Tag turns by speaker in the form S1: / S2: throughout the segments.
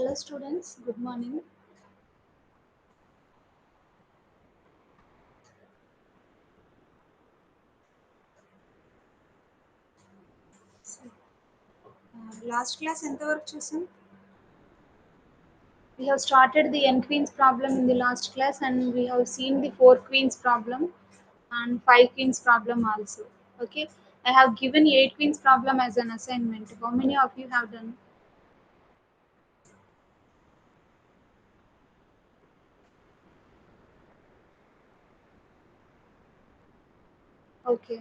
S1: Hello students, good morning. Last class ఎంతవరకు చూసాం? We have started the n queens problem in the last class and we have seen the 4 queens problem and 5 queens problem also. Okay, I have given 8 queens problem as an assignment. How many of you have done? Okay,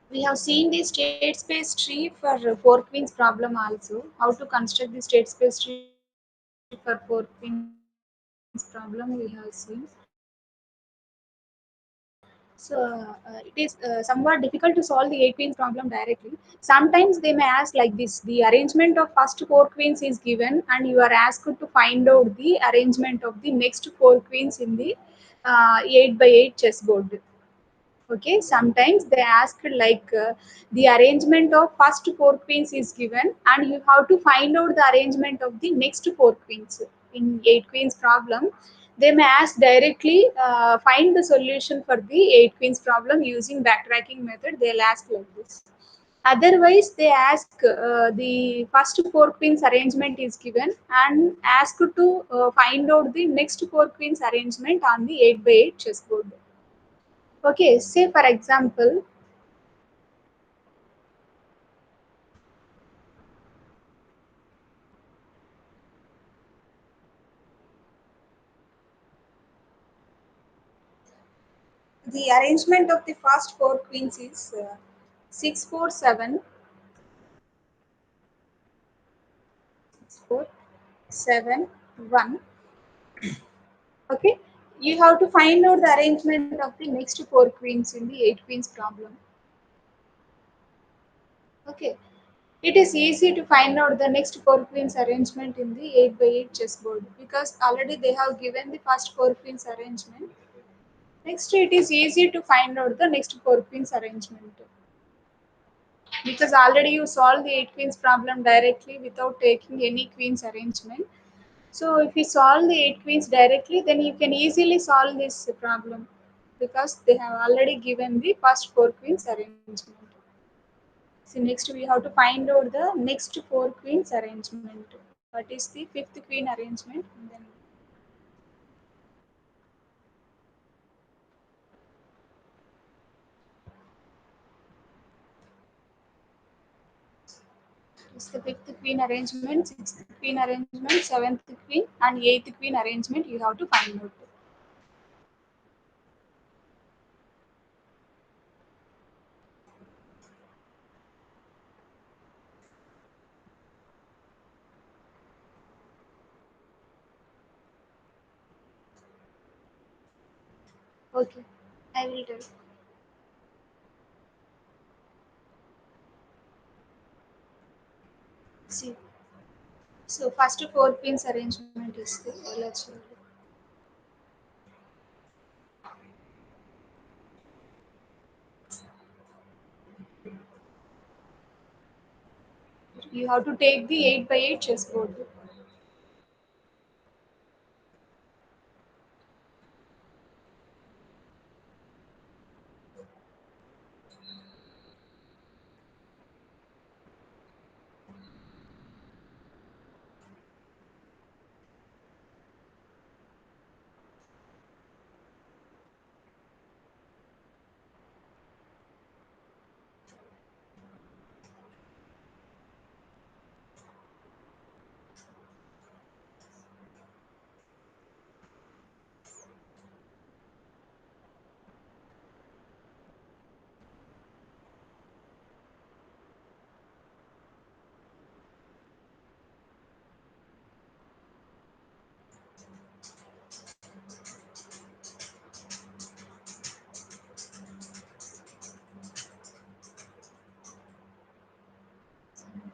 S1: we have seen the state space tree for 4 queens problem also. How to construct the state space tree for 4 queens problem we have seen. So it is somewhat difficult to solve the 8 queens problem directly. Sometimes they may ask like this: the arrangement of first 4 queens is given, and you are asked to find out the arrangement of the next 4 queens in the 8 by 8 chessboard. Okay, sometimes they ask like the arrangement of first 4 queens is given, and you have to find out the arrangement of the next 4 queens. In 8 queens problem, they may ask directly find the solution for the 8 queens problem using backtracking method. They'll ask like this. Otherwise they ask the first 4 queens arrangement is given and ask to find out the next 4 queens arrangement on the 8 by 8 chessboard. Okay, say for example, the arrangement of the first 4 queens is 6, 4, 7, 4, 7, 1. Okay, you have to find out the arrangement of the next 4 queens in the 8 queens problem. Okay, it is easy to find out the next 4 queens arrangement in the 8 by 8 chessboard because already they have given the first 4 queens arrangement. Next, it is easy to find out the next 4 queens arrangement because already you solve the 8 queens problem directly without taking any queens arrangement. So if you solve the 8 queens directly, then you can easily solve this problem because they have already given the first 4 queens arrangement. So next we have to find out the next 4 queens arrangement. What is the fifth queen arrangement? And then is the fifth queen arrangement, sixth queen arrangement, seventh queen, and eighth queen arrangement. You have to find out. Okay, I will tell. See, so first 4 queens arrangement is the let's see. You have to take the 8 by 8 chessboard.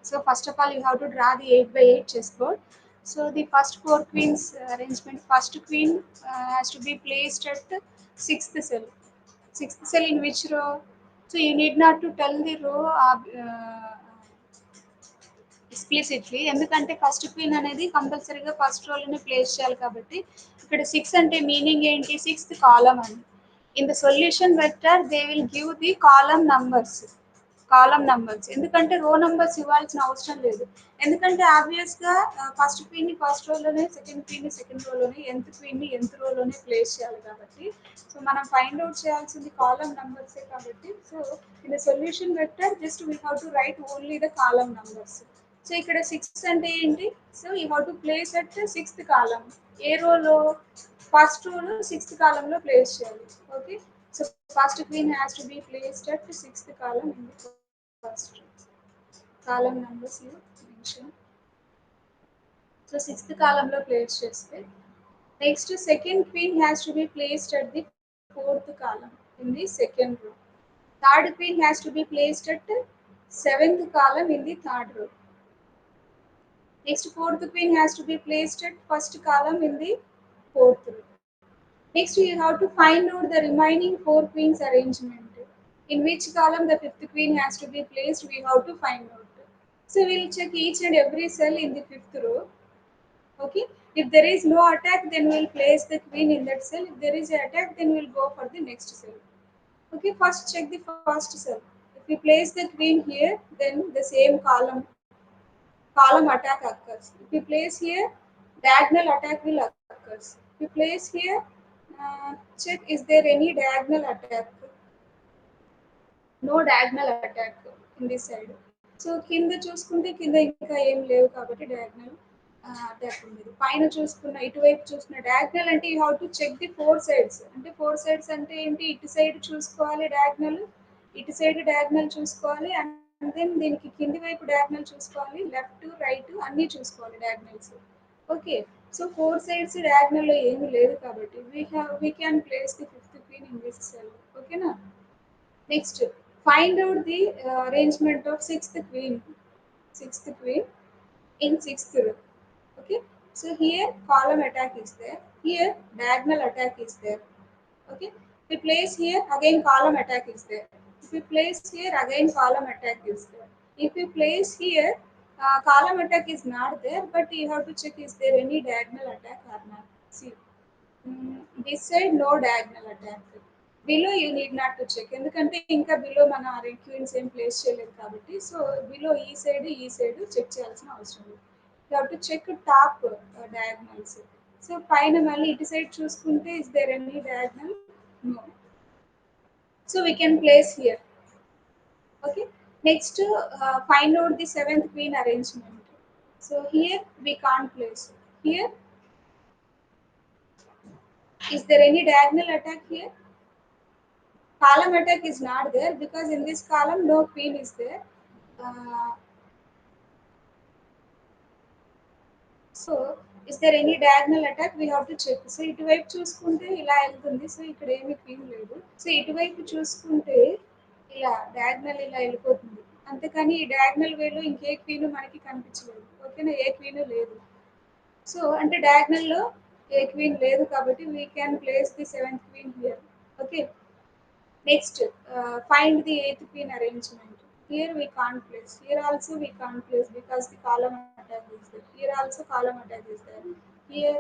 S1: So first of all, you have to draw the 8 by 8 chessboard. So the first four queens arrangement, first queen has to be placed at the sixth cell. Sixth cell in which row? So you need not to tell the row explicitly, ఎందుకంటే first queen అనేది కంపల్సరీగా first రోలోనే place చేయాలి కాబట్టి ఇక్కడ 6 అంటే meaning ఏంటి, sixth column అని. In the solution vector they will give the column numbers, ఎందుకంటే రో నంబర్స్ ఇవ్వాల్సిన అవసరం లేదు. ఎందుకంటే ఆబ్వియస్గా ఫస్ట్ క్వీన్ని ఫస్ట్ రోలోనే, సెకండ్ క్వీన్ని సెకండ్ రోలోనే, ఎంత్ క్వీన్ని ఎంత్ రోలోనే ప్లేస్ చేయాలి కాబట్టి సో మనం ఫైండ్ అవుట్ చేయాల్సింది కాలమ్ నంబర్సే కాబట్టి so in the solution vector just we have to write only the column numbers. So ఇక్కడ 6 అంటే ఏంటి, so you have to place at sixth column. ఏ రోలో, ఫస్ట్ రోలో సిక్స్త్ కాలంలో ప్లేస్ చేయాలి. Okay, so first queen has to be placed at sixth column in the first column numbers you mention. So sixth కాలంలో place చేస్తే next second queen has to be placed at the fourth column in the second row. Third queen has to be placed at seventh column in the third row. Next, fourth queen has to be placed at first column in the fourth row. Next, you have to find out the remaining four queens arrangement. In which column the fifth queen has to be placed, we have to find out. So, we will check each and every cell in the fifth row. Okay. If there is no attack, then we will place the queen in that cell. If there is an attack, then we will go for the next cell. Okay, first check the first cell. If we place the queen here, then the same column attack occurs. If we place here, diagonal attack will occur. If we place here, check is there any diagonal attack. No diagonal attack in this side. So కింద చూసుకుంటే కింద ఇంకా ఏం లేవు కాబట్టి diagonal attack ఉండేది. పైన చూసుకున్న ఇటువైపు చూసుకున్న డయాగ్నల్ అంటే you have to check the four sides. అంటే ఫోర్ సైడ్స్ అంటే ఏంటి, ఇటు సైడ్ చూసుకోవాలి డయాగ్నల్, ఇటు సైడ్ డయాగ్నల్ చూసుకోవాలి, అండ్ దెన్ దీనికి కింది వైపు డయాగ్నల్ చూసుకోవాలి, లెఫ్ట్ రైట్ అన్నీ చూసుకోవాలి diagonals. Okay, so four sides డయాగ్నల్లో ఏమీ లేదు కాబట్టి we can place the fifth queen in this cell. ఓకేనా. Next, find out the arrangement of sixth queen. Sixth queen in sixth row. Okay, so here column attack is there. Here diagonal attack is there. Okay, if we place here again column attack is there. If we place here again column attack is there. If we place here column attack is not there, but you have to check is there any diagonal attack or not. See, this side no diagonal attack. Below you need not to check, ఎందుకంటే ఇంకా below మన queens ఏం place చేయలేదు కాబట్టి so below ఈ side check చేయాల్సిన అవసరం లేదు. You have to check top diagonals. So పైన మళ్ళీ ఇటు సైడ్ చూసుకుంటే is there any diagonal, no. So we can place here. Okay, next find out the seventh queen arrangement. So here we can't place. Here is there any diagonal attack here? Column attack is not there because in this column no queen is there. So is there any diagonal attack, we have to check. So ఇటువైపు చూసుకుంటే ఇలా వెళ్తుంది, so ఇక్కడ ఏమి queen లేదు. So ఇటువైపు చూసుకుంటే ఇలా డయాగ్నల్ ఇలా వెళ్ళిపోతుంది, అంతేకాని ఈ డయాగ్నల్ వేలో ఇంకే క్వీన్ మనకి కనిపించలేదు. ఓకేనా, ఏ క్వీన్ లేదు. సో అంటే డయాగ్నల్లో ఏ క్వీన్ లేదు కాబట్టి we can place the seventh queen here. Okay, next find the eighth queen arrangement. Here we can't place. Here also we can't place because the column attack is there. Here also column attack is there. Here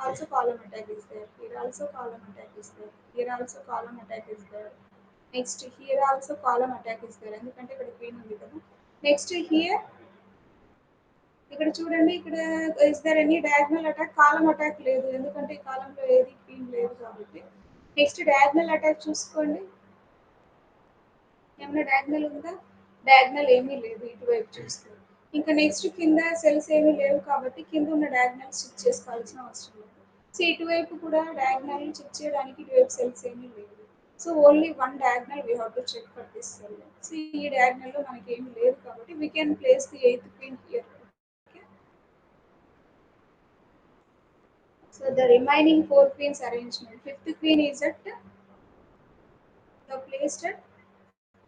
S1: also column attack is there. Here also column attack is there. Here also column attack is there. Next here also column attack is there. ఎందుకంటే ఇక్కడ queen ఉంది కదా. Next here ఇక్కడ చూడండి, ఇక్కడ is there any diagonal attack, column attack లేదు ఎందుకంటే ఈ కాలంలో ఏది క్వీన్ లేదు కాబట్టి. నెక్స్ట్ డయాగ్నల్ అటాక్ చూసుకోండి, ఏమైనా డయాగ్నల్ ఉందా, డయాగ్నల్ ఏమీ లేదు ఇటువైపు చూస్తే. ఇంకా నెక్స్ట్ కింద సెల్స్ ఏమీ లేవు కాబట్టి కింద ఉన్న డయాగ్నల్ చెక్ చేసుకోవాల్సిన అవసరం లేదు. సో ఇటువైపు కూడా డయాగ్నల్ చెక్ చేయడానికి ఇటువైపు సెల్స్ ఏమీ లేవు. So only one diagonal we have to check for this cell. So ఈ డయాగ్నల్లో మనకి ఏమీ లేదు కాబట్టి we can place the eighth queen here. So the remaining four queens arrangement, fifth queen is at placed at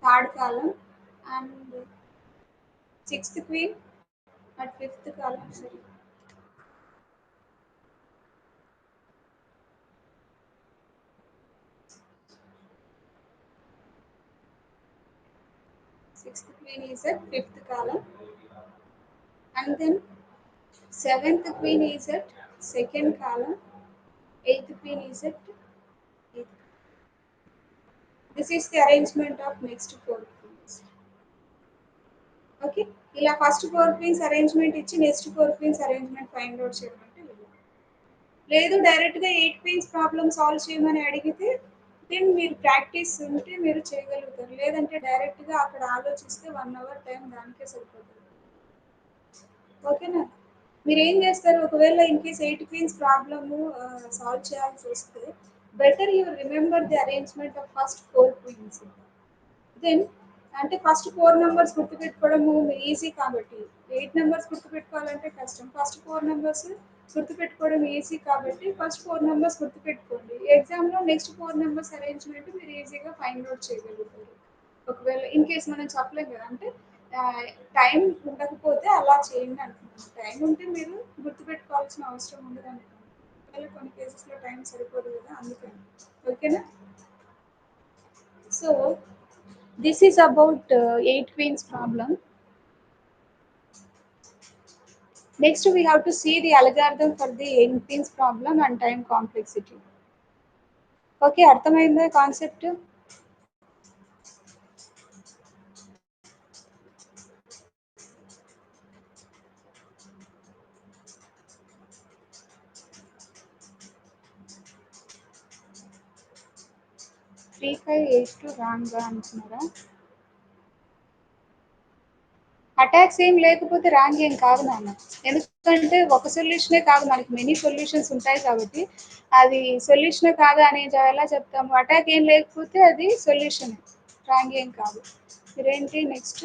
S1: third column and sixth queen at fifth column. Sorry. Sixth queen is at fifth column, and then seventh queen is at second column, eighth queen is at eighth. This is the arrangement of next four queens. Okay, ఇలా first four queens arrangement ఇచ్చి next four queens arrangement find out చేయమంటే లేదు, డైరెక్ట్గా eight queens problem solve చేయమని అడిగితే then మీరు practice ఉంటే మీరు చేయగలుగుతారు. లేదంటే డైరెక్ట్గా అక్కడ ఆలోచిస్తే 1 అవర్ టైం దానికే సరిపోతుంది. ఓకేనా? మీరు ఏం చేస్తారు, ఒకవేళ in case eight queens problem solve చేయాల్సి వస్తే better you remember the arrangement of first four queens. Then అంటే ఫస్ట్ ఫోర్ నెంబర్స్ గుర్తుపెట్టుకోవడము ఈజీ కాబట్టి, ఎయిట్ నెంబర్స్ గుర్తుపెట్టుకోవాలంటే కష్టం. ఫస్ట్ ఫోర్ నెంబర్స్ గుర్తుపెట్టుకోవడం ఈజీ కాబట్టి ఫస్ట్ ఫోర్ నెంబర్స్ గుర్తుపెట్టుకోండి. ఎగ్జామ్లో నెక్స్ట్ ఫోర్ నెంబర్స్ అరేంజ్మెంట్ మీరు ఈజీగా ఫైండ్ అవుట్ చేయగలుగుతారు. ఒకవేళ ఇన్ కేస్ మనం చెప్పలేం కదా, అంటే టైం ఉండకపోతే అలా చేయండి అనుకుంటున్నాను. టైం ఉంటే మీరు గుర్తుపెట్టుకోవాల్సిన అవసరం ఉండదు అనుకుంటున్నాను. ఒకవేళ కొన్ని కేసెస్లో టైం సరిపోదు కదా, అందుకని. ఓకేనా? So this is about eight queens problem. Next we have to see the algorithm for the eight queens problem and time complexity. Okay, అర్థమైందా concept? Three five eight two రాంగ్గా అంటున్నారా? అటాక్స్ ఏం లేకపోతే రాంగ్ ఏం కాదు నాన్న, ఎందుకంటే ఒక సొల్యూషనే కాదు, మనకి మెనీ సొల్యూషన్స్ ఉంటాయి కాబట్టి అది సొల్యూషనే కాదు అని ఎలా చెప్తాము? అటాక్ ఏం లేకపోతే అది సొల్యూషన్, రాంగ్ ఏం కాదు. మీరేంటి నెక్స్ట్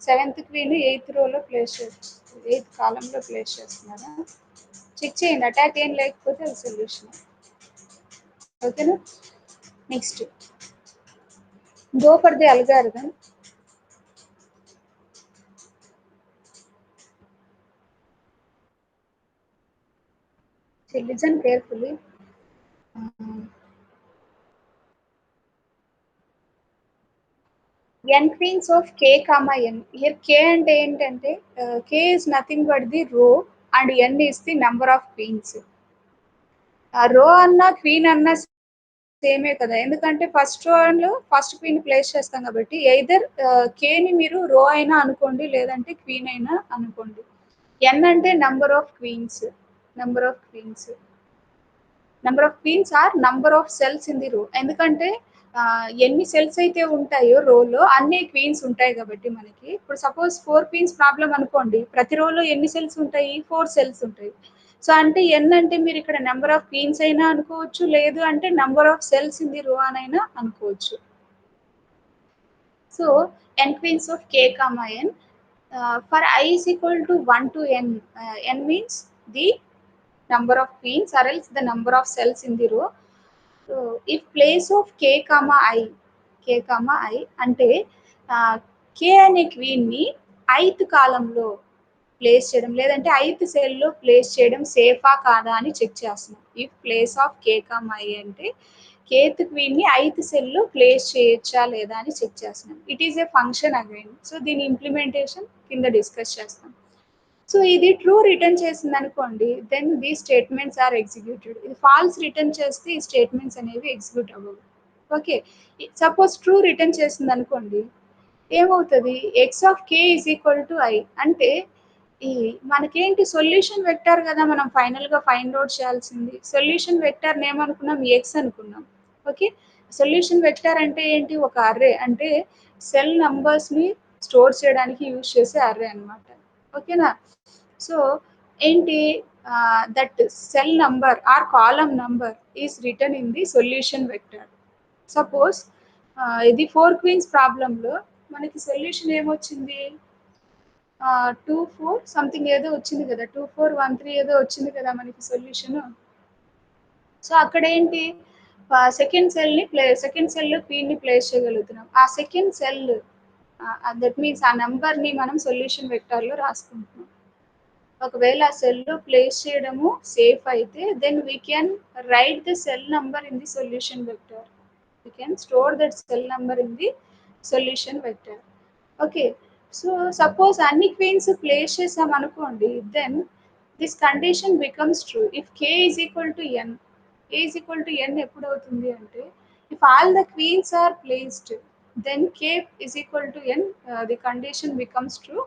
S1: సెవెంత్ క్వీన్ ఎయిత్ రోలో ప్లేస్ చేస్తారు, ఎయిత్ కాలంలో ప్లేస్ చేస్తున్నారా? చెక్ చేయండి, అటాక్ ఏం లేకపోతే అది సొల్యూషన్. ఓకేనా? Next go for the algorithm. Listen carefully. N queens of k comma n. Here k అంటే ఏంటంటే k is nothing but the row and n is the number of queens. రో అన్న queen అన్న సేమే కదా, ఎందుకంటే ఫస్ట్ రోలో ఫస్ట్ క్వీన్ ప్లేస్ చేస్తాం కాబట్టి ఎయిదర్ కేని మీరు రో అయినా అనుకోండి, లేదంటే క్వీన్ అయినా అనుకోండి. ఎన్ అంటే number of queens, number of queens, number of queens or number of cells in the row. ఎందుకంటే ఎన్ని సెల్స్ అయితే ఉంటాయో రోలో అన్ని క్వీన్స్ ఉంటాయి కాబట్టి మనకి. ఇప్పుడు సపోజ్ ఫోర్ క్వీన్స్ ప్రాబ్లం అనుకోండి, ప్రతి రోలో ఎన్ని సెల్స్ ఉంటాయి? 4 సెల్స్ ఉంటాయి. సో అంటే ఎన్ అంటే మీరు ఇక్కడ నెంబర్ ఆఫ్ క్వీన్స్ అయినా అనుకోవచ్చు, లేదు అంటే number of cells in the రో అనైనా అనుకోవచ్చు. So n queens of k comma n for I is equal to 1 to n. N means the number of queens or else the number of cells in the row. So if place of k comma I అంటే k అనే queen ని ఐత్ కాలంలో place చేయడం, లేదంటే ఐత్ సెల్లో place చేయడం సేఫా కాదా అని చెక్ చేస్తున్నాం. If place of k comma I అంటే కేత్ క్వీన్ ని ఐత్ సెల్లో ప్లేస్ చేయొచ్చా లేదా అని చెక్ చేస్తున్నాం. It is a function again. So దీని ఇంప్లిమెంటేషన్ కింద డిస్కస్ చేస్తాం. సో ఇది ట్రూ రిటర్న్ చేసింది అనుకోండి, దెన్ దీ స్టేట్మెంట్స్ ఆర్ ఎగ్జిక్యూటెడ్. ఇది ఫాల్స్ రిటర్న్ చేస్తే ఈ స్టేట్మెంట్స్ అనేవి ఎగ్జిక్యూట్ అవ్వవు. ఓకే, సపోజ్ ట్రూ రిటర్న్ చేసింది అనుకోండి, ఏమవుతుంది? X of k is equal to i అంటే ఈ మనకేంటి సొల్యూషన్ వెక్టర్ కదా మనం ఫైనల్గా ఫైండ్ అవుట్ చేయాల్సింది. సొల్యూషన్ వెక్టర్ ఏమనుకున్నాం? ఎక్స్ అనుకున్నాం. ఓకే, సొల్యూషన్ వెక్టర్ అంటే ఏంటి? ఒక అర్రే, అంటే సెల్ నంబర్స్ని స్టోర్ చేయడానికి యూజ్ చేసే అర్రే అనమాట. ఓకేనా? సో ఏంటి, that cell number or column number is return in the solution vector. Suppose ఇది 4 క్వీన్స్ ప్రాబ్లంలో మనకి సొల్యూషన్ ఏమొచ్చింది? 2 4 సంథింగ్ ఏదో వచ్చింది కదా, 2 4 1 3 ఏదో వచ్చింది కదా మనకి సొల్యూషన్. సో అక్కడ ఏంటి, సెకండ్ సెల్లో క్వీన్ని ప్లేస్ చేయగలుగుతున్నాం. ఆ సెకండ్ సెల్ దట్ మీన్స్ ఆ నెంబర్ని మనం సొల్యూషన్ వెక్టర్లో రాసుకుంటున్నాం. ఒకవేళ ఆ సెల్లో ప్లేస్ చేయడము సేఫ్ అయితే then we can write the cell number in the solution vector. We can store that cell number in the solution vector. Okay. So, suppose అన్ని queens place చేసామనుకోండి, then this condition becomes true. If k is equal to n, k is equal to n ఎప్పుడవుతుంది అంటే, if all the queens are placed, then k is equal to n, the condition becomes true.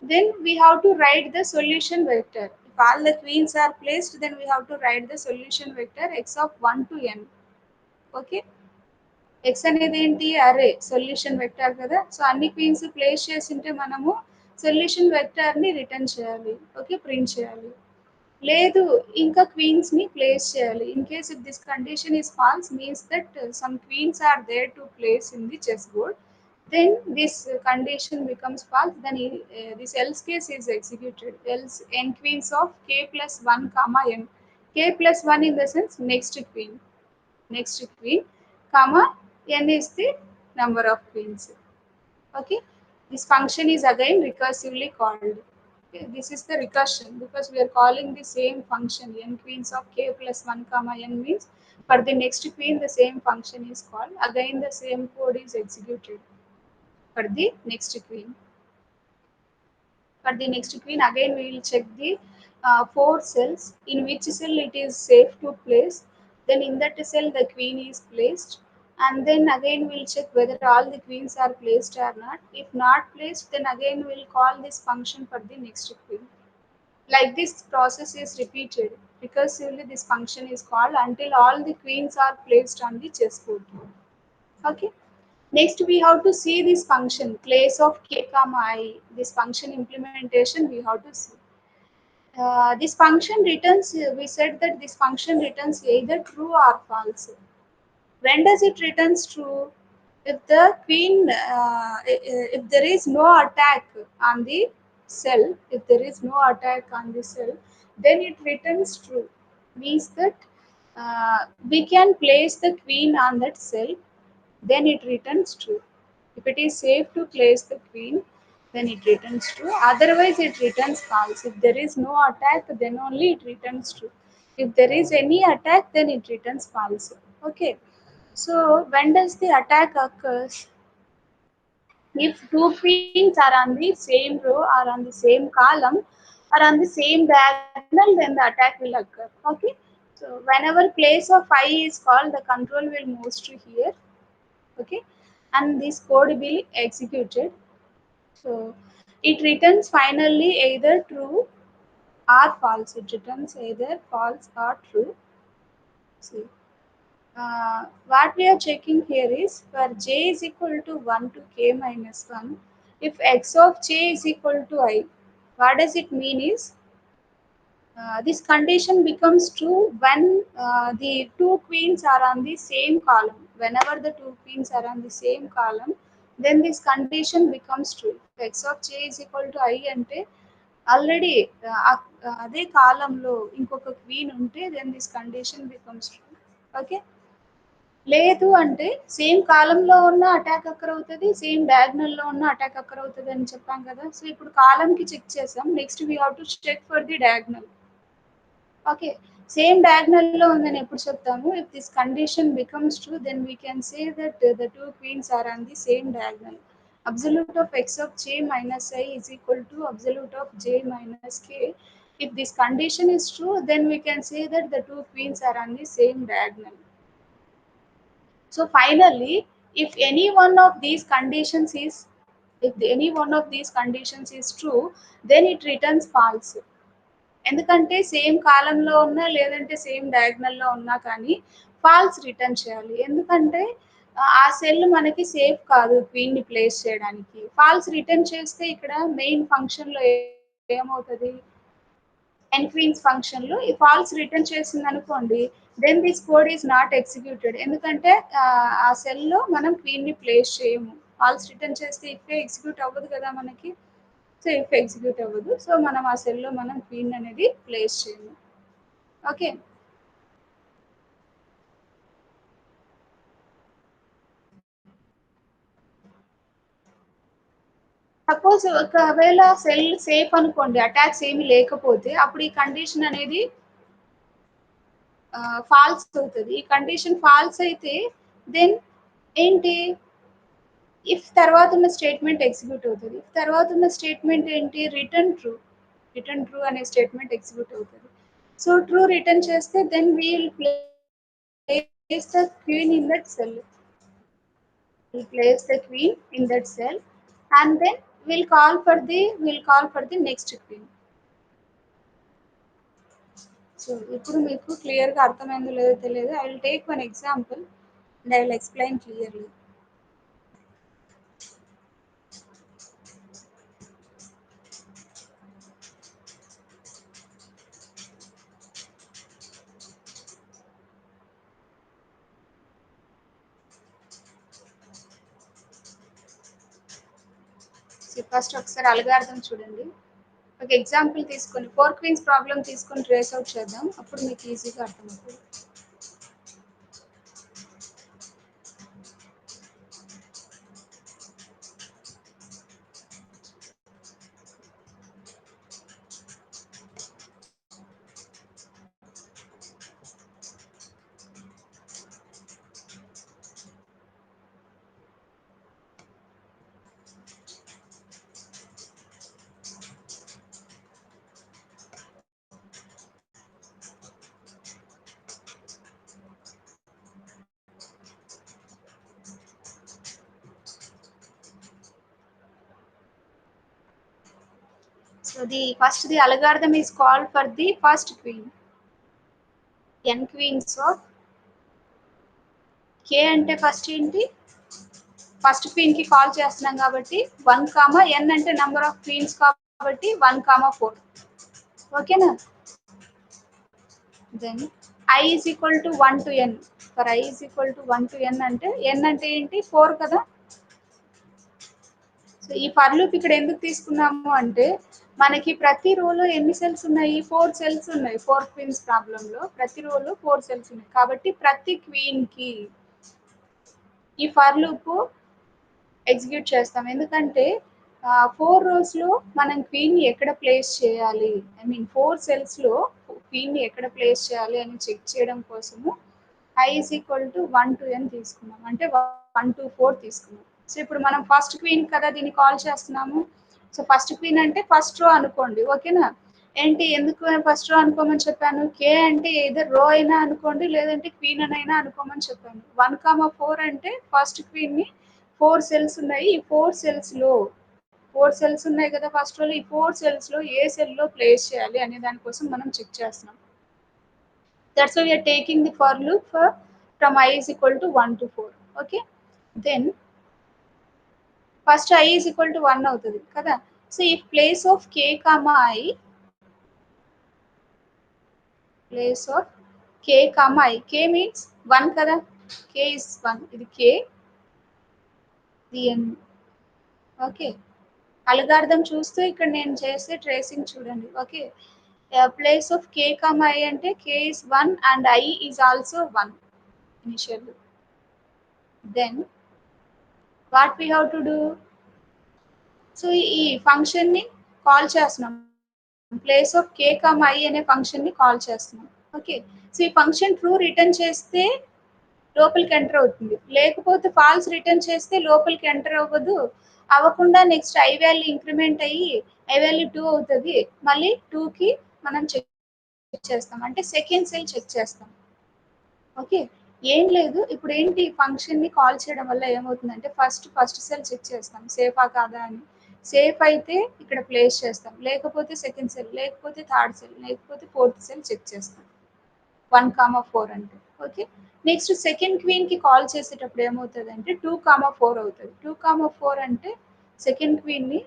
S1: Then we have to write the solution vector. If all the queens are placed, then we have to write the solution vector x of 1 to n. Okay. x అనేది ఏంటి అరే solution vector కదా, so అన్ని queens place చేసింటే మనము solution vector ని return చేయాలి. Okay, print చేయాలి. లేదు, ఇంకా క్వీన్స్ ని ప్లేస్ చేయాలి. In case if this condition is false means that some queens are there to place in the chess board, then this condition becomes false. Then this else case is executed. Else n queens of k plus 1 comma n, k plus 1 in the sense next queen comma n is the number of queens. Okay, this function is again recursively called. Okay, this is the recursion because we are calling the same function. N queens of k plus 1 comma n means for the next queen the same function is called. Again the same code is executed for the next queen. For the next queen again we will check the 4 cells, in which cell it is safe to place, then in that cell the queen is placed, and then again we'll check whether all the queens are placed or not. If not placed, then again we'll call this function for the next queen. Like this process is repeated. Recursively this function is called until all the queens are placed on the chessboard. Okay. Next, we have to see this function, place of k comma I. This function implementation we have to see. This function returns, we said that this function returns either true or false. When does it returns true? If the queen, if there is no attack on the cell, if there is no attack on the cell, then it returns true. Means that we can place the queen on that cell, then it returns true. If it is safe to place the queen, then it returns true. Otherwise, it returns false. If there is no attack, then only it returns true. If there is any attack, then it returns false. Okay. So when does the attack occurs? If two queens are on the same row or on the same column or on the same diagonal, then the attack will occur. Okay. So whenever place of I is called, the control will move to here. Okay, and this code will be executed. So it returns finally either true or false. It returns either false or true. See, what we are checking here is for j is equal to 1 to k minus 1, if x of j is equal to I, what does it mean is this condition becomes true when the two queens are on the same column. Whenever the two queens are on the same column, then this condition becomes true. If x of j is equal to I ante already అదే కాలంలో ఇంకొక queen ఉంటే then this condition becomes true. Okay, లేదు అంటే same కాలంలో ఉన్న attack అక్కర్ అవుతుంది, same డయాగ్నల్లో ఉన్న అటాక్ అక్కర్ అవుతుంది అని చెప్పాం కదా. సో ఇప్పుడు కాలంకి చెక్ చేసాం, next we have to check for the diagonal. Okay, same diagonal లో ఉందని ఎప్పుడు చెప్తాము? If this condition becomes true, then we can say that the two queens are on the same diagonal. Absolute of x of j minus I is equal to absolute of j minus k. If this condition is true, then we can say that the two queens are on the same diagonal. So finally, if any one of these conditions is, if any one of these conditions is true, then it returns false. ఎందుకంటే same కాలంలో ఉన్నా లేదంటే same డయాగ్నల్లో ఉన్నా కానీ false return చేయాలి. ఎందుకంటే ఆ cell మనకి సేఫ్ కాదు క్వీన్ని ప్లేస్ చేయడానికి. ఫాల్స్ రిటర్న్ చేస్తే ఇక్కడ మెయిన్ ఫంక్షన్లో ఏమవుతుంది, ఎన్ క్వీన్స్ ఫంక్షన్లో ఈ ఫాల్స్ రిటర్న్ చేసింది అనుకోండి, then this code is not executed. ఎందుకంటే ఆ సెల్లో మనం క్వీన్ని ప్లేస్ చేయము. ఫాల్స్ రిటర్న్ చేస్తే ఇఫే ఎగ్జిక్యూట్ అవ్వదు కదా మనకి. సో ఇఫ్ ఎగ్జిక్యూట్ అవ్వదు, సో మనం ఆ సెల్లో మనం క్వీన్ అనేది ప్లేస్ చేయము. ఓకే, సపోజ్ ఒకవేళ సెల్ సేఫ్ అనుకోండి, అటాక్స్ ఏమి లేకపోతే అప్పుడు ఈ కండిషన్ అనేది ఫాల్స్ అవుతుంది. ఈ కండిషన్ ఫాల్స్ అయితే దెన్ ఏంటి, ఇఫ్ తర్వాత ఉన్న స్టేట్మెంట్ ఎగ్జిక్యూట్ అవుతుంది. ఇఫ్ తర్వాత ఉన్న స్టేట్మెంట్ ఏంటి, రిటర్న్ ట్రూ. రిటర్న్ ట్రూ అనే స్టేట్మెంట్ ఎగ్జిక్యూట్ అవుతుంది. సో ట్రూ రిటర్న్ చేస్తే then we will place the queen in that cell. Place the queen in that cell, and then we'll call for the next queen. So ఇప్పుడు మీకు క్లియర్గా అర్థమైందో లేదో తెలియదు. I will take one example and I will explain clearly. So first ఒకసారి algorithm చూడండి. ఒక example తీసుకొని 4 క్వీన్స్ ప్రాబ్లం తీసుకొని ట్రేస్ అవుట్ చేద్దాం. అప్పుడు మీకు ఈజీగా అర్థమవుతుంది. So the algorithm is called for the first queen. N queens of k అంటే ఫస్ట్ ఏంటి, ఫస్ట్ క్వీన్ కి కాల్ చేస్తున్నాం కాబట్టి 1, n అంటే నెంబర్ ఆఫ్ క్వీన్స్ కాబట్టి 1, 4. ఓకేనా. Then i is equal to 1 to n. For i is equal to 1 to n అంటే n అంటే ఏంటి, 4 కదా. సో ఈ ఫర్ లూప్ ఇక్కడ ఎందుకు తీసుకున్నాము అంటే మనకి ప్రతి రోలో ఎన్ని సెల్స్ ఉన్నాయి, 4 సెల్స్ ఉన్నాయి. 4 క్వీన్స్ ప్రాబ్లంలో ప్రతి రోలో 4 సెల్స్ ఉన్నాయి కాబట్టి ప్రతి క్వీన్ కి ఈ ఫర్ లూప్ ఎగ్జిక్యూట్ చేస్తాం. ఎందుకంటే 4 rows లో మనం క్వీన్ ని ఎక్కడ ప్లేస్ చేయాలి, ఐ మీన్ 4 సెల్స్ లో క్వీన్ ని ఎక్కడ ప్లేస్ చేయాలి అని చెక్ చేయడం కోసము i is equal to 1 to n తీసుకున్నాం, అంటే 1 to 4 తీసుకున్నాం. సో ఇప్పుడు మనం ఫస్ట్ క్వీన్ కదా దీన్ని కాల్ చేస్తున్నాము. సో ఫస్ట్ క్వీన్ అంటే ఫస్ట్ రో అనుకోండి. ఓకేనా. ఏంటి ఎందుకు ఫస్ట్ రో అనుకోమని చెప్పాను, కే అంటే ఏదర్ రో అయినా అనుకోండి లేదంటే క్వీన్ అయినా అనుకోమని చెప్పాను. 1, 4 అంటే ఫస్ట్ క్వీన్ ని 4 సెల్స్ ఉన్నాయి. ఈ 4 సెల్స్ లో 4 సెల్స్ ఉన్నాయి కదా ఫస్ట్ రోలో, ఈ 4 సెల్స్ లో ఏ సెల్ లో ప్లేస్ చేయాలి అనే దానికోసం మనం చెక్ చేస్తున్నాం. That's why we are taking the for loop from I is equal to 1 to 4. Okay. Then first I is equal to 1 అవుతుంది కదా. సో ఈ place of k, i, place of k, i, k means 1 కదా, k is 1, ఇది k, ఇది n. Okay. Algorithm చూస్తూ ఇక్కడ నేను చేసే ట్రేసింగ్ చూడండి. Okay. Place of k, i అంటే k is 1 and i is also 1 initially. Then what we have to do, so ఈ ఫంక్షన్ ని కాల్ చేస్తున్నాం, ప్లేస్ ఆఫ్ k, i అనే ఫంక్షన్ ని కాల్ చేస్తున్నాం. ఓకే. సో ఈ ఫంక్షన్ ట్రూ రిటర్న్ చేస్తే లోపలికి ఎంటర్ అవుతుంది, లేకపోతే ఫాల్స్ రిటర్న్ చేస్తే లోపలికి ఎంటర్ అవ్వదు. అవ్వకుండా నెక్స్ట్ ఐ వాల్యూ ఇంక్రిమెంట్ అయ్యి ఐ వాల్యూ 2 అవుతుంది. మళ్ళీ 2 కి మనం చెక్ చేస్తాం, అంటే సెకండ్ సెల్ చెక్ చేస్తాం. ఓకే. ఏం లేదు, ఇప్పుడు ఏంటి ఫంక్షన్ ని కాల్ చేయడం వల్ల ఏమవుతుందంటే ఫస్ట్ సెల్ చెక్ చేస్తాం సేఫా కాదా అని. సేఫ్ అయితే ఇక్కడ ప్లేస్ చేస్తాం, లేకపోతే సెకండ్ సెల్, లేకపోతే థర్డ్ సెల్, లేకపోతే ఫోర్త్ సెల్ చెక్ చేస్తాం 1, 4 అంటే. ఓకే. నెక్స్ట్ సెకండ్ క్వీన్ కి కాల్ చేసేటప్పుడు ఏమవుతుంది అంటే 2, 4 అవుతుంది. 2, 4 అంటే సెకండ్ క్వీన్ ని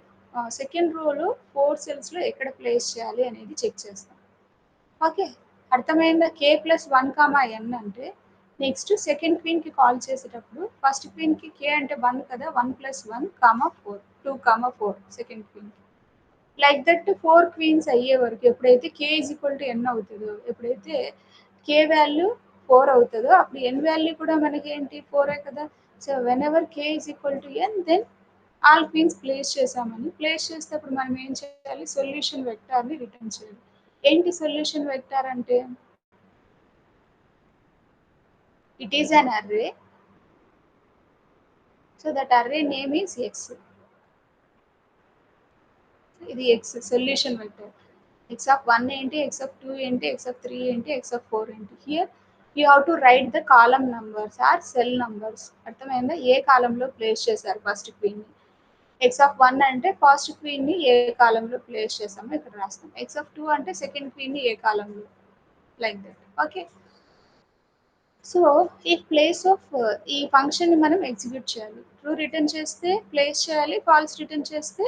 S1: సెకండ్ రోలో 4 సెల్స్ లో ఎక్కడ ప్లేస్ చేయాలి అనేది చెక్ చేస్తాం. ఓకే. అర్థమైందా. k+1, n అంటే నెక్స్ట్ సెకండ్ క్వీన్ కి కాల్ చేసేటప్పుడు ఫస్ట్ క్వీన్ కి k అంటే 1 కదా, 1+1, 4, 2, 4 సెకండ్ క్వీన్ కి. లైక్ దట్ 4 క్వీన్స్ అయ్యే వరకు ఎప్పుడైతే k is equal to n అవుతుందో, ఎప్పుడైతే k వాల్యూ 4 అవుతుందో అప్పుడు n వాల్యూ కూడా మనకి ఏంటి 4 కదా. So whenever k is equal to n then all queens place చేసామని, ప్లేస్ చేసేటప్పుడు మనం ఏం చేయాలి, సొల్యూషన్ వెక్టార్ని రిటర్న్ చేయాలి. ఏంటి సొల్యూషన్ వెక్టార్ అంటే, it is an array So that array name is x. ఇది x solution vector. x of 1 ఏంటి, x of 2 ఏంటి, x of 3 ఏంటి, x of 4 ఏంటి. Here you have to write the column numbers or cell numbers. అర్థమైందా? ఏ కాలంలో place చేశారు first queen ని. ఎక్స్ ఆఫ్ 1 అంటే ఫస్ట్ క్వీన్ ని ఏ కాలంలో ప్లేస్ చేసామో ఇక్కడ రాస్తాం. ఎక్స్ ఆఫ్ 2 అంటే సెకండ్ క్వీన్ ని ఏ కాలంలో, లైక్ దట్. ఓకే. సో ఈ ప్లేస్ ఆఫ్ ఈ ఫంక్షన్ ని మనం ఎగ్జిక్యూట్ చేయాలి. ట్రూ రిటర్న్ చేస్తే ప్లేస్ చేయాలి, ఫాల్స్ రిటర్న్ చేస్తే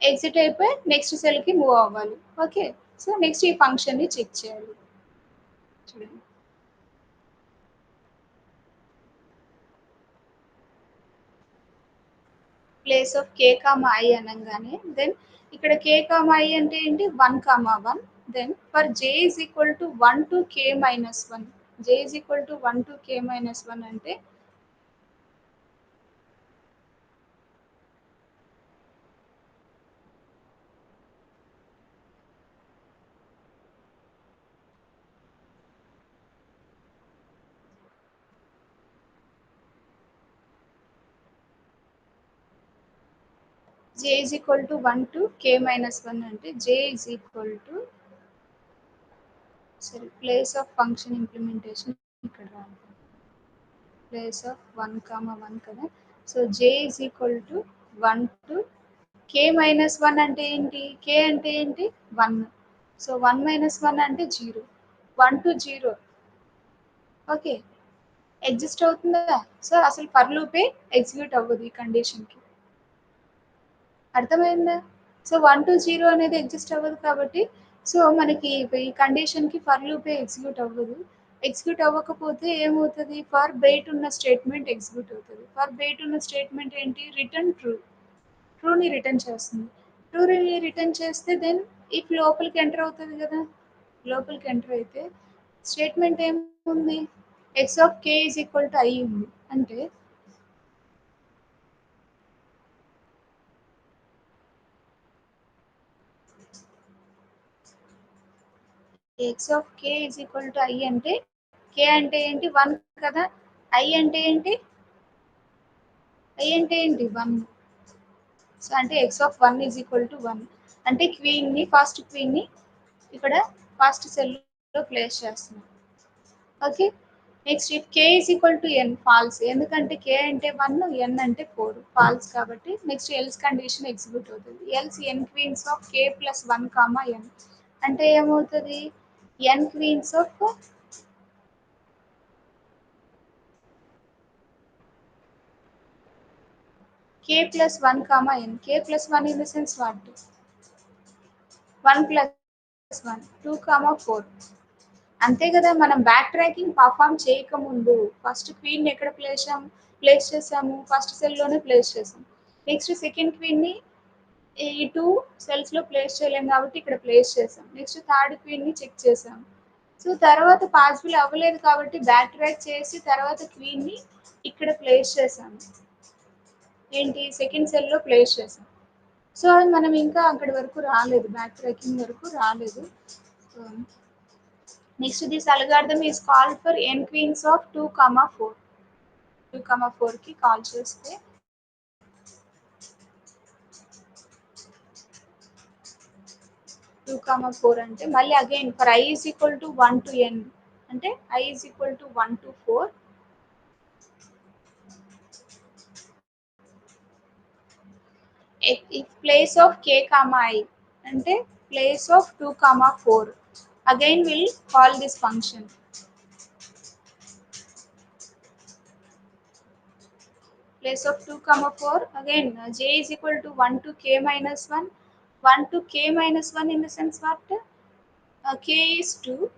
S1: ఎగ్జిట్ అయిపోయి నెక్స్ట్ సెల్ కి మూవ్ అవ్వాలి. ఓకే. సో నెక్స్ట్ ఈ ఫంక్షన్ ని చెక్ చేయాలి. చూడండి. Place of k comma i అనగానే దెన్ ఇక్కడ కే కామా ఐ అంటే ఏంటి, 1, 1. Then for j is equal to 1 to k-1. J is equal to 1 to k-1 అంటే j is equal to 1 to k-1 అంటే j is equal to, సరే, place of function implementation ఇక్కడ రావాలి. Place of 1, 1 కదా. So j is equal to 1 to k-1 అంటే ఏంటి, k అంటే ఏంటి 1. సో 1 - 1 అంటే 0. 1 to 0. ఓకే. ఎగ్జిస్ట్ అవుతుందా? సో అసలు ఫర్ లూపే ఎగ్జిక్యూట్ అవ్వదు ఈ కండిషన్కి. అర్థమైందా? సో 1 to 0 అనేది ఎగ్జిస్ట్ అవ్వదు కాబట్టి సో మనకి ఈ కండిషన్కి ఫర్ లూపే ఎగ్జిక్యూట్ అవ్వదు. ఎగ్జిక్యూట్ అవ్వకపోతే ఏమవుతుంది, ఫర్ బెయిట్ ఉన్న స్టేట్మెంట్ ఎగ్జిక్యూట్ అవుతుంది. ఫర్ బెయిట్ ఉన్న స్టేట్మెంట్ ఏంటి, రిటర్న్ ట్రూ. ట్రూని రిటర్న్ చేస్తుంది. ట్రూని రిటర్న్ చేస్తే దెన్ ఇఫ్ లోపలికి ఎంటర్ అవుతుంది కదా. లోపలికి ఎంటర్ అయితే స్టేట్మెంట్ ఏముంది, X of k is equal to I ఉంది. అంటే x of k is equal to i అంటే కే అంటే ఏంటి 1 కదా. ఐ అంటే ఏంటి, ఐ అంటే ఏంటి 1. సో అంటే x of 1 is equal to 1 అంటే ఫస్ట్ క్వీన్ ని ఇక్కడ ఫస్ట్ సెల్ లో ప్లేస్ చేస్తున్నాం. Okay. Next if k is equal to n, false. ఎందుకంటే కే అంటే 1, ఎన్ అంటే 4, ఫాల్స్ కాబట్టి నెక్స్ట్ ఎల్స్ కండిషన్ ఎగ్జిక్యూట్ అవుతుంది. Else n queens of k plus 1, n అంటే ఏమవుతుంది, n queens of k plus 1, n. K plus 1 in the sense what? 1 plus 1, 2, 4. అంతే కదా. మనం బ్యాక్ ట్రాకింగ్ పర్ఫామ్ చేయకముందు ఫస్ట్ క్వీన్ ఎక్కడ ప్లేస్ చేసాము, ఫస్ట్ సెల్ లోనే ప్లేస్ చేసాం. నెక్స్ట్ సెకండ్ క్వీన్ ని ఈ 2 సెల్స్ లో ప్లేస్ చేయలేం కాబట్టి ఇక్కడ ప్లేస్ చేసాం. నెక్స్ట్ థర్డ్ క్వీన్ ని చెక్ చేసాం. సో తర్వాత పాసిబుల్ అవ్వలేదు కాబట్టి బ్యాక్ ట్రాక్ చేసి తర్వాత క్వీన్ ని ఇక్కడ ప్లేస్ చేసాము. ఏంటి, సెకండ్ సెల్ లో ప్లేస్ చేసాం. సో మనం ఇంకా అక్కడి వరకు రాలేదు, బ్యాక్ ట్రాకింగ్ వరకు రాలేదు. So next this algorithm is called for n queens of 2, 4. 2, 4 కి కాల్ చేస్తే 2, 4 అంటే మళ్ళీ again for I is equal to 1 to n అంటే I is equal to 1 to 4. if place of k, I అంటే place of 2, 4. again we'll call this function. Place of 2, 4 again j is equal to 1 to k-1. 1 to k-1 in the sense what, k is 2,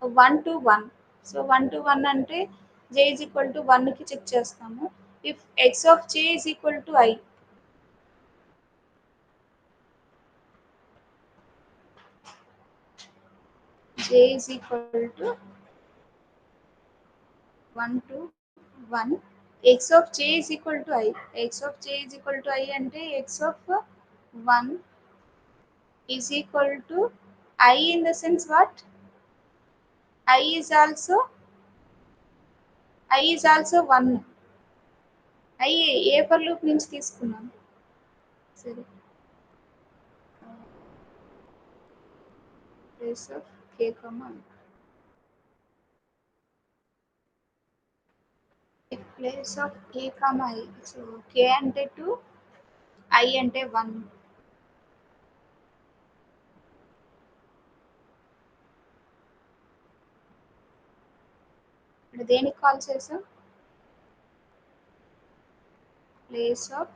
S1: 1 to 1. so 1 to 1 అంటే j is equal to 1 కి check చేస్తాము. if x of j is equal to I, j is equal to 1 to 1, x of j is equal to I. x of j is equal to I అంటే x of 1 is equal to I in the sense what, I is also 1. అయ్యి A for loop నుంచి తీసుకున్నాం? సరే. Place of k comma place of k comma i. So k అంటే 2, I అంటే 1. ఇక్కడ దేనికి call చేసాం? ప్లేస్ ఆఫ్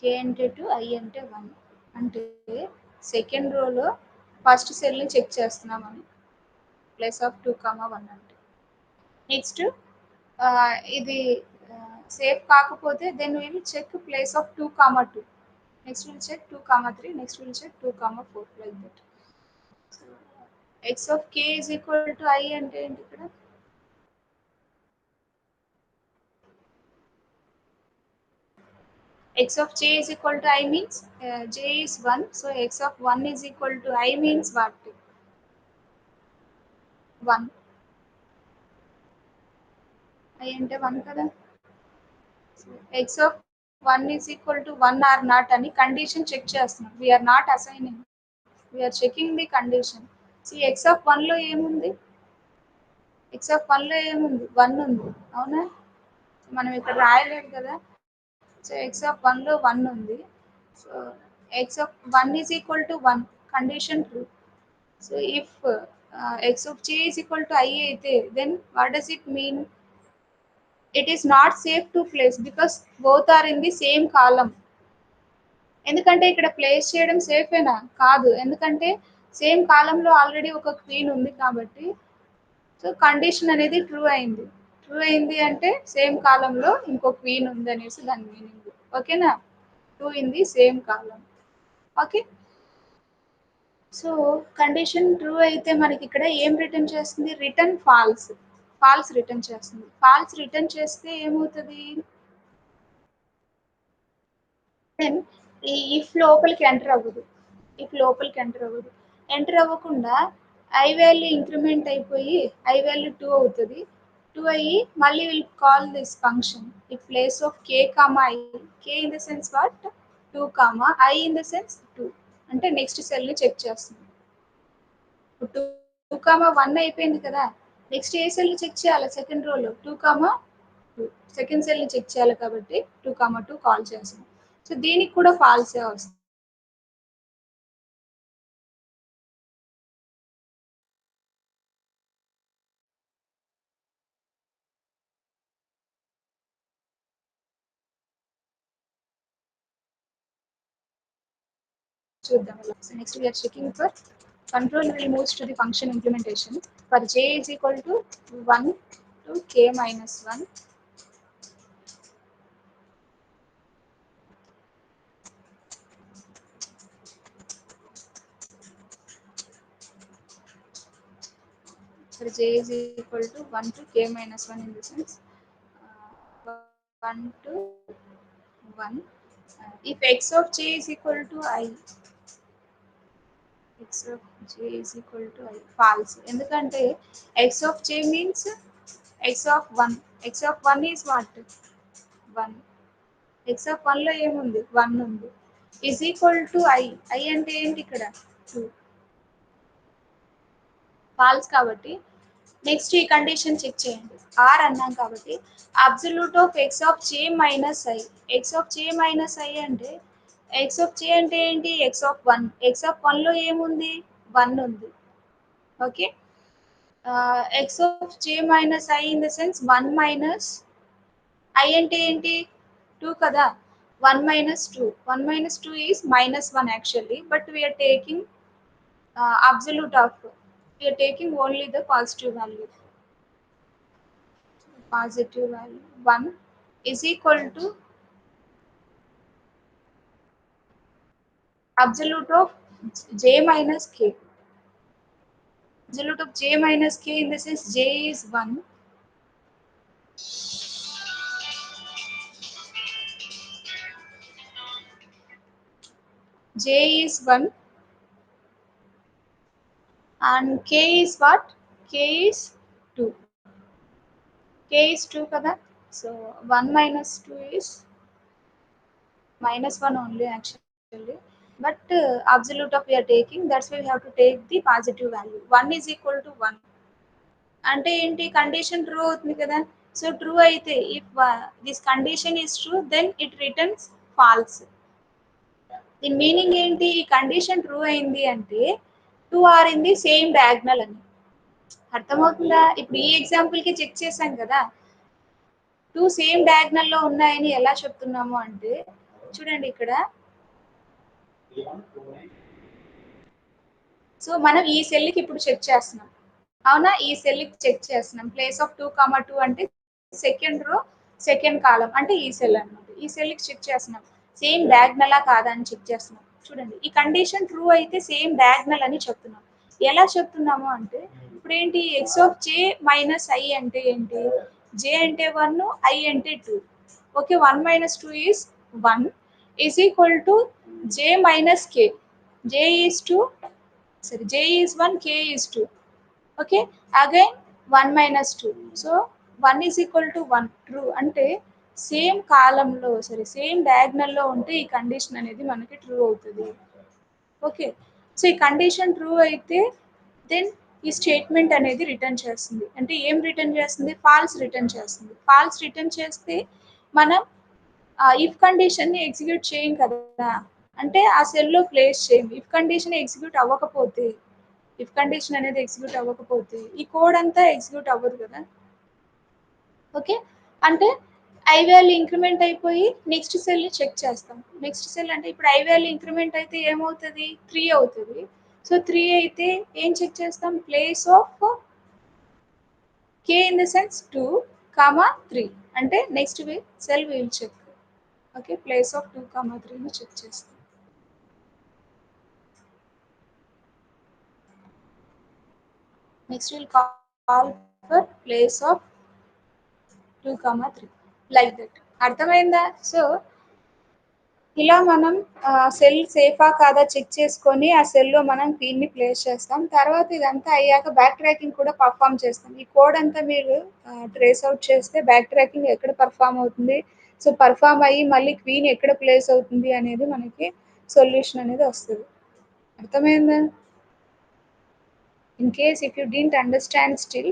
S1: కే అంటే 2, ఐ అంటే 1. అంటే సెకండ్ రోలో ఫస్ట్ సెల్ని చెక్ చేస్తున్నాం అని. ప్లేస్ ఆఫ్ 2, 1 అంటే. నెక్స్ట్ ఇది సేఫ్ కాకపోతే then will check place of 2, 2. Next will check 2, 3. Next will check 2, 4 like that. So x of k is equal to i అంటే ఏంటి ఇక్కడ? X of j is equal to I means j is 1. So x of 1 is equal to I means what? 1. I అంటే 1 కదా. So x of 1 is equal to 1 or not అని condition check చేస్తున్నాం. We are not assigning. We are checking the condition. See x of 1 లో ఏముంది? x of 1 లో ఏముంది? 1 ఉంది. అవునా? మనం ఇక్కడ రాయలేదు కదా. సో x of 1 లో 1 ఉంది. So x of 1 is equal to 1. Condition true. So if x of j is equal to I అయితే then what does it mean? It is not safe to place because both are in the same column. ఎందుకంటే ఇక్కడ place చేయడం సేఫేనా? కాదు. ఎందుకంటే same కాలంలో already ఒక queen ఉంది కాబట్టి సో కండిషన్ అనేది ట్రూ అయింది. ట్రూ అయింది అంటే సేమ్ కాలంలో ఇంకో క్వీన్ ఉంది అనేసి దాని మీనింగ్. ఓకేనా? Two in the same column. Okay. So condition true అయితే మనకి ఇక్కడ ఏం రిటర్న్ చేస్తుంది? Return falls. ఫాల్స్ రిటర్న్ చేస్తుంది. ఫాల్స్ రిటర్న్ చేస్తే ఏమవుతుంది? దెన్ ఈ ఇఫ్ లోపలికి ఎంటర్ అవ్వదు. ఇఫ్ లోపలికి ఎంటర్ అవ్వదు. ఎంటర్ అవ్వకుండా ఐ వాల్యూ ఇంక్రిమెంట్ అయిపోయి ఐ వాల్యూ 2 అవుతుంది. 2 అయ్యి మళ్ళీ విల్ కాల్ దిస్ ఫంక్షన్ ఈ place of k comma I. K in the sense what? 2 comma I in the sense 2. అంటే నెక్స్ట్ సెల్ని చెక్ చేస్తుంది. 2, 1 అయిపోయింది కదా. నెక్స్ట్ ఏ సెల్ చెక్ చేయాలి? సెకండ్ రోలో 2, 2. సెకండ్ సెల్ని చెక్ చేయాలి కాబట్టి 2, 2 కాల్ చేస్తాం. సో దీనికి కూడా ఫాల్సే వస్తుంది. చూద్దాం. So next we're checking for control will moves to the function implementation for j is equal to 1 to k minus 1. For j is equal to 1 to k minus 1 in the sense 1 to 1. If x of j is equal to I, x of j is equal to I, false. ఎందుకంటే x of j means x of 1. x of 1 is what? 1. x of 1 లో ఏముంది? 1 ఉంది. is equal to I. I అంటే ఏంటి ఇక్కడ? 2. Falls కాబట్టి next ఈ condition check చేయండి. ఆర్ అన్నాం కాబట్టి absolute of X of J minus I. X of J minus I అంటే ఎక్స్ ఆఫ్ జే అంటే ఏంటి? X of 1. ఎక్స్ ఆఫ్ 1 లో ఏముంది? 1 ఉంది. Okay. X of J minus I in the sense 1 minus I అంటే ఏంటి? 2 కదా. 1 minus 2. 1 minus 2 is minus 1 actually, but we are taking absolute of, we are taking only the positive value. Positive value 1 is equal to absolute of j minus k. Absolute of j minus k in the sense j is 1. J is 1 and k is what? K is 2. K is 2 kada. So 1 minus 2 is minus 1 only actually. But absolute of we are taking, that's why we have to take the positive value. 1 is equal to 1. అంటే ఏంటి condition true అవుతుంది కదా. So true అయితే if this condition is true then it returns false. దీని meaning ఏంటి, ఈ condition true అయింది అంటే two are in the same diagonal అని అర్థమవుతుందా. ఇప్పుడు ఈ ఎగ్జాంపుల్ కి చెక్ చేశాం కదా, టూ సేమ్ డయాగ్నల్ లో ఉన్నాయని ఎలా చెప్తున్నాము అంటే చూడండి ఇక్కడ. సో మనం ఈ సెల్ కి ఇప్పుడు చెక్ చేస్తున్నాం, అవునా, ఈ సెల్ కి చెక్ చేస్తున్నాం. ప్లేస్ ఆఫ్ 2, 2 అంటే సెకండ్ రో సెకండ్ కాలం అంటే ఈ సెల్ అనమాట. ఈ సెల్ కి చెక్ చేస్తున్నాం సేమ్ డయాగ్నలా కాదా అని చెక్ చేస్తున్నాం. చూడండి ఈ కండిషన్ ట్రూ అయితే సేమ్ డయాగ్నల్ అని చెప్తున్నాం. ఎలా చెప్తున్నాము అంటే ఇప్పుడు ఏంటి, X of J minus I అంటే ఏంటి, జే అంటే 1, ఐ అంటే 2. Okay, 1 minus 2 is 1 is equal to j minus k. j is 2, sorry, j is 1, k is 2. Okay, again 1 minus 2. So 1 is equal to 1 true అంటే సేమ్ కాలంలో సరే same డయాగ్నల్లో ఉంటే ఈ condition అనేది మనకి ట్రూ అవుతుంది. ఓకే, సో ఈ కండిషన్ ట్రూ అయితే దెన్ ఈ స్టేట్మెంట్ అనేది రిటర్న్ చేస్తుంది. అంటే ఏం రిటర్న్ చేస్తుంది, ఫాల్స్ రిటర్న్ చేస్తుంది. ఫాల్స్ రిటర్న్ చేస్తే మనం ఇఫ్ కండిషన్ని ఎగ్జిక్యూట్ చేయం కదా, అంటే ఆ సెల్లో ప్లేస్ చేయం. ఇఫ్ కండిషన్ ఎగ్జిక్యూట్ అవ్వకపోతే, ఇఫ్ కండిషన్ అనేది ఎగ్జిక్యూట్ అవ్వకపోతే ఈ కోడ్ అంతా ఎగ్జిక్యూట్ అవ్వదు కదా. ఓకే, అంటే ఐ వాల్యూ ఇంక్రిమెంట్ అయిపోయి నెక్స్ట్ సెల్ని చెక్ చేస్తాం. నెక్స్ట్ సెల్ అంటే ఇప్పుడు ఐ వాల్యూ ఇంక్రిమెంట్ అయితే ఏమవుతుంది, 3 అవుతుంది. సో 3 అయితే ఏం చెక్ చేస్తాం, place of k in the sense 2, 3 అంటే next cell will check. Okay, place of 2, 3ని చెక్ చేస్తాం. Next will call for place of 2, 3 like that. అర్థమైందా. సో ఇలా మనం సెల్ సేఫా కాదా చెక్ చేసుకొని ఆ సెల్లో మనం పిన్ని ప్లేస్ చేస్తాం. తర్వాత ఇదంతా అయ్యాక బ్యాక్ ట్రాకింగ్ కూడా పర్ఫామ్ చేస్తాం. ఈ కోడ్ అంతా మీరు ట్రేస్ అవుట్ చేస్తే బ్యాక్ ట్రాకింగ్ ఎక్కడ పర్ఫామ్ అవుతుంది, సో పర్ఫామ్ అయ్యి మళ్ళీ క్వీన్ ఎక్కడ ప్లేస్ అవుతుంది అనేది మనకి సొల్యూషన్ అనేది వస్తుంది. అర్థమైందా. In case if you didn't understand still,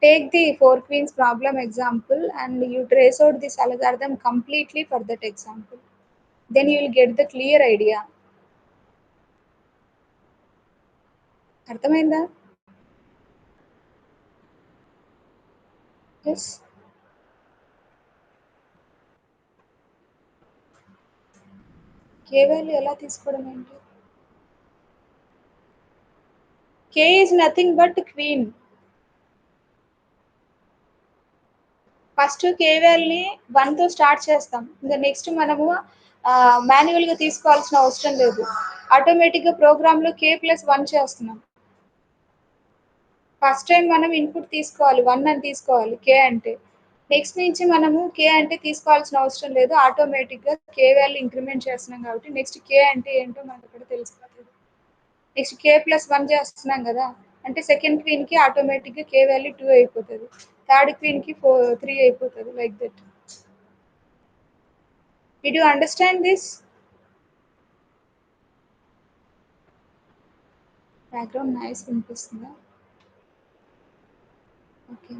S1: take the 4 queens problem example and you trace out this algorithm completely for that example. Then you will get the clear idea. అర్థమైందా. Yes. K value ఎలా తీసుకోవడం ఏంటి, k is nothing but queen. First k వాల్యూని 1తో start చేస్తాం. ఇంకా next మనము మాన్యువల్గా తీసుకోవాల్సిన అవసరం లేదు. ఆటోమేటిక్గా ప్రోగ్రాంలో k+1 చేస్తున్నాం. ఫస్ట్ టైం మనం ఇన్పుట్ తీసుకోవాలి 1 అని తీసుకోవాలి కే అంటే. నెక్స్ట్ నుంచి మనము కే అంటే తీసుకోవాల్సిన అవసరం లేదు, ఆటోమేటిక్గా కే వాల్యూ ఇంక్రిమెంట్ చేస్తున్నాం కాబట్టి నెక్స్ట్ కే అంటే ఏంటో మనకు ఇక్కడ తెలిసిపోతుంది. నెక్స్ట్ k+1 చేస్తున్నాం కదా, అంటే సెకండ్ క్వీన్కి ఆటోమేటిక్గా కే వాల్యూ 2 అయిపోతుంది, థర్డ్ క్వీన్కి 3 అయిపోతుంది, like that. Did you understand this. Background noise వినిపిస్తుందా. ఓకే.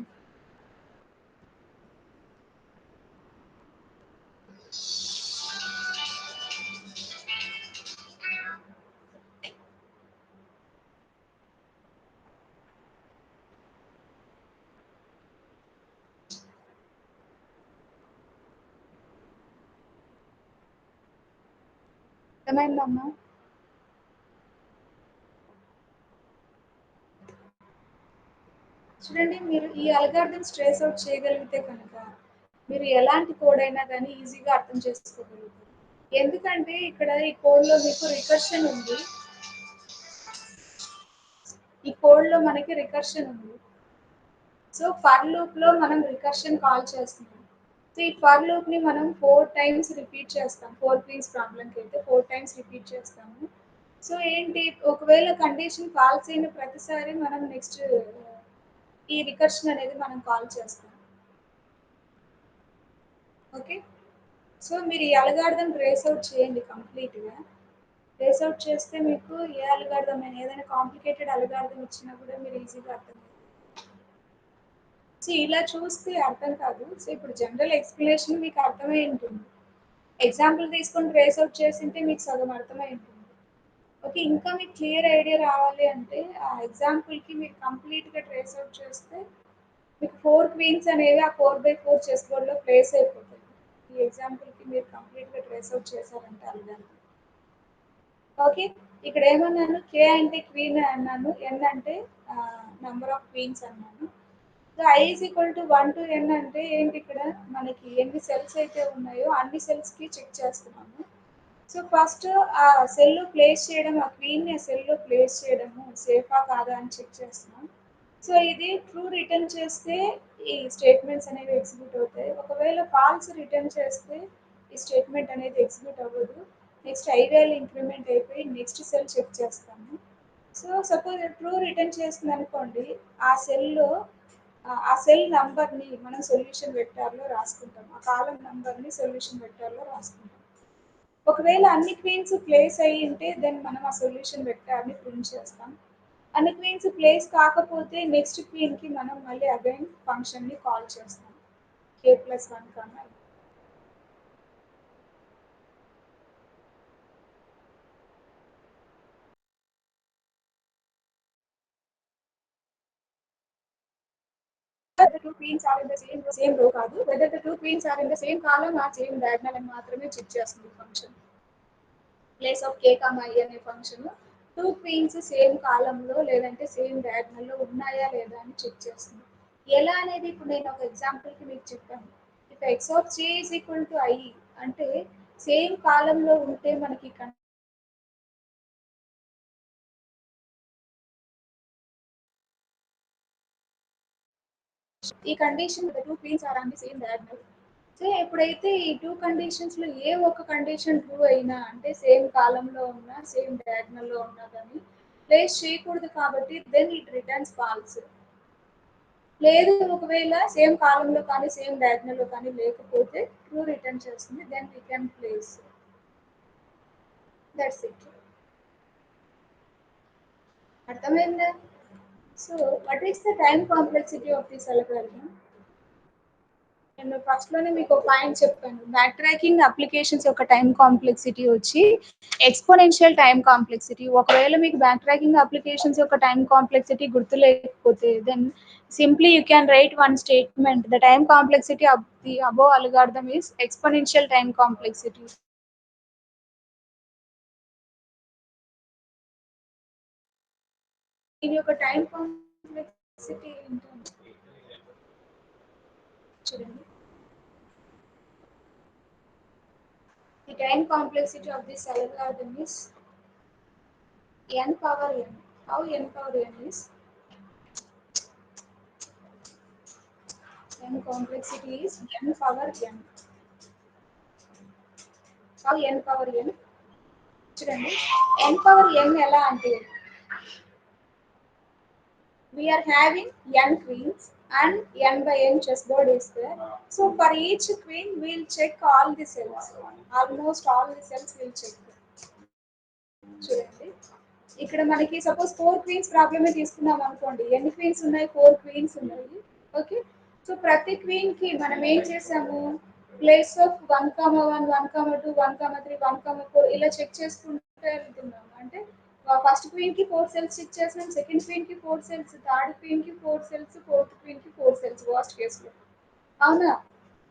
S1: అర్థమైందమ్మా. చూడండి, మీరు ఈ అల్గారిథమ్స్ ట్రేస్ అవుట్ చేయగలిగితే కనుక మీరు ఎలాంటి కోడ్ అయినా కానీ ఈజీగా అర్థం చేసుకోగలుగుతారు. ఎందుకంటే ఇక్కడ ఈ కోడ్లో మీకు రికర్షన్ ఉంది, ఈ కోడ్లో మనకి రికర్షన్ ఉంది. సో ఫర్ లూప్లో మనం రికర్షన్ కాల్ చేస్తున్నాం. సో ఈ ఫర్ లూప్ని మనం 4 టైమ్స్ రిపీట్ చేస్తాం. 4 క్వీన్స్ ప్రాబ్లంకి అయితే 4 టైమ్స్ రిపీట్ చేస్తాము. సో ఏంటి, ఒకవేళ కండిషన్ ఫాల్స్ అయిన ప్రతిసారి మనం నెక్స్ట్ ఈ రికర్షన్ అనేది మనం కాల్ చేస్తాం. ఓకే. సో మీరు ఈ అల్గారిథం ట్రేస్ అవుట్ చేయండి కంప్లీట్‌గా. ట్రేస్ అవుట్ చేస్తే మీకు ఏ అల్గారిథం అయినా ఏదైనా కాంప్లికేటెడ్ అల్గారిథం ఇచ్చినా కూడా మీరు ఈజీగా అర్థం ఇలా చూస్తే అర్థం కాదు. సో ఇప్పుడు జనరల్ ఎక్స్‌ప్లనేషన్ మీకు అర్థమై ఉంటుంది. ఎగ్జాంపుల్ తీసుకొని ట్రేస్ అవుట్ చేసుంటే మీకు సగం అర్థమై ఉంటుంది. ఓకే. ఇంకా మీకు క్లియర్ ఐడియా రావాలి అంటే ఆ ఎగ్జాంపుల్‌కి మీరు కంప్లీట్‌గా ట్రేస్ అవుట్ చేస్తే మీకు 4 క్వీన్స్ అనేవి ఆ 4/4 చెస్ బోర్డ్‌లో ప్లేస్ అయిపోతాయి. ఈ ఎగ్జాంపుల్‌కి మీరు కంప్లీట్‌గా ట్రేస్ అవుట్ చేశారంటే అల్గారిథం. ఓకే. ఇక్కడ ఏమన్నాను? కే అంటే క్వీన్ అన్నాను. ఎన్ అంటే నంబర్ ఆఫ్ క్వీన్స్ అన్నాను. So I is equal to 1-n అంటే ఏంటి ఇక్కడ? మనకి ఎన్ని సెల్స్ అయితే ఉన్నాయో అన్ని సెల్స్‌కి చెక్ చేస్తున్నాము. సో ఫస్ట్ ఆ సెల్‌లో ప్లేస్ చేయడం, ఆ క్వీన్‌ని ఆ సెల్‌లో ప్లేస్ చేయడము సేఫా కాదా అని చెక్ చేస్తున్నాం. సో ఇది ట్రూ రిటర్న్ చేస్తే ఈ స్టేట్మెంట్స్ అనేవి ఎగ్జిక్యూట్ అవుతాయి. ఒకవేళ ఫాల్స్ రిటర్న్ చేస్తే ఈ స్టేట్మెంట్ అనేది ఎగ్జిక్యూట్ అవ్వదు. నెక్స్ట్ ఐ వాల్యూ ఇంక్రిమెంట్ అయిపోయి నెక్స్ట్ సెల్ చెక్ చేస్తాము. సో సపోజ్ ట్రూ రిటర్న్ చేస్తుంది అనుకోండి, ఆ సెల్‌లో ఆ సెల్ నంబర్‌ని మనం సొల్యూషన్ వెక్టార్‌లో రాసుకుంటాం. ఆ కాలమ్ నంబర్‌ని సొల్యూషన్ వెక్టార్‌లో రాసుకుంటాం. ఒకవేళ అన్ని క్వీన్స్ ప్లేస్ అయ్యి ఉంటే దెన్ మనం ఆ సొల్యూషన్ వెక్టార్‌ని ప్రింట్ చేస్తాం. అన్ని క్వీన్స్ ప్లేస్ కాకపోతే నెక్స్ట్ క్వీన్‌కి మనం మళ్ళీ అగైన్ ఫంక్షన్‌ని కాల్ చేస్తాం. k+1 కన్నా whether the two queens are in the same row కాదు. whether the two queens are in the same column or same diagonal అని మాత్రమే చెక్ చేస్తుంది function. Place of k, i అనే ఫంక్షన్ టూ క్వీన్స్ సేమ్ కాలంలో లేదంటే same డయాగ్నల్లో ఉన్నాయా లేదా అని చెక్ చేస్తుంది. ఎలా అనేది ఇప్పుడు నేను ఒక ఎగ్జాంపుల్కి మీకు చెప్పాను. If x of j is equal to i అంటే సేమ్ కాలంలో ఉంటే మనకి ఈ condition two queens are on the same diagonal. So ఎప్పుడైతే ఈ టూ కండిషన్స్ లో ఏ ఒక్క కండిషన్ ట్రూ అయినా అంటే సేమ్ కాలంలో ఉన్నా సేమ్ డయాగ్నల్లో ఉన్నా కానీ ప్లేస్ చేయకూడదు కాబట్టి దెన్ ఇట్ రిటర్న్స్ ఫాల్స్. లేదు ఒకవేళ సేమ్ కాలంలో కానీ సేమ్ డయాగ్నల్లో కానీ లేకపోతే ట్రూ రిటర్న్ చేస్తుంది then we can place. That's it. అర్థమైందా? So what is the time complexity of this algorithm? నేను ఫస్ట్లోనే మీకు ఒక పాయింట్ చెప్పాను. బ్యాక్ ట్రాకింగ్ అప్లికేషన్స్ యొక్క టైం కాంప్లెక్సిటీ వచ్చి ఎక్స్పోనెన్షియల్ టైం కాంప్లెక్సిటీ. ఒకవేళ మీకు బ్యాక్ ట్రాకింగ్ అప్లికేషన్స్ యొక్క టైం కాంప్లెక్సిటీ గుర్తు లేకపోతే then simply you can write one statement the time complexity of the above algorithm is exponential time complexity. దీని యొక్క time complexity ఏంటంటే చూడండి, the time complexity of this algorithm is n power n. How n power n is? N complexity is n power n. How n power n? చూడండి, n power n ఎలా అంటే we are having n queens and n by n chessboard is there. So for each queen we'll check all the cells. Almost all the cells we'll check. చూడండి, ఇక్కడ మనకి suppose 4 queens ప్రాబ్లమే తీసుకున్నాం అనుకోండి. ఎన్ని queens ఉన్నాయి? 4 క్వీన్స్ ఉన్నాయి. Okay. So ప్రతి క్వీన్ కి మనం ఏం చేసాము? ప్లేస్ ఆఫ్ 1,1, 1,2, 1,3, 1,4 ఇలా చెక్ చేసుకుంటూ వెళ్తున్నాము. అంటే ఫస్ట్ క్వీన్ కి 4 సెల్స్ చెక్ చేసాం, సెకండ్ క్వీన్ కి 4 సెల్స్, థర్డ్ క్వీన్ కి 4 సెల్స్, ఫోర్త్ క్వీన్ కి 4 సెల్స్ వర్స్ట్ కేసులో. అవునా?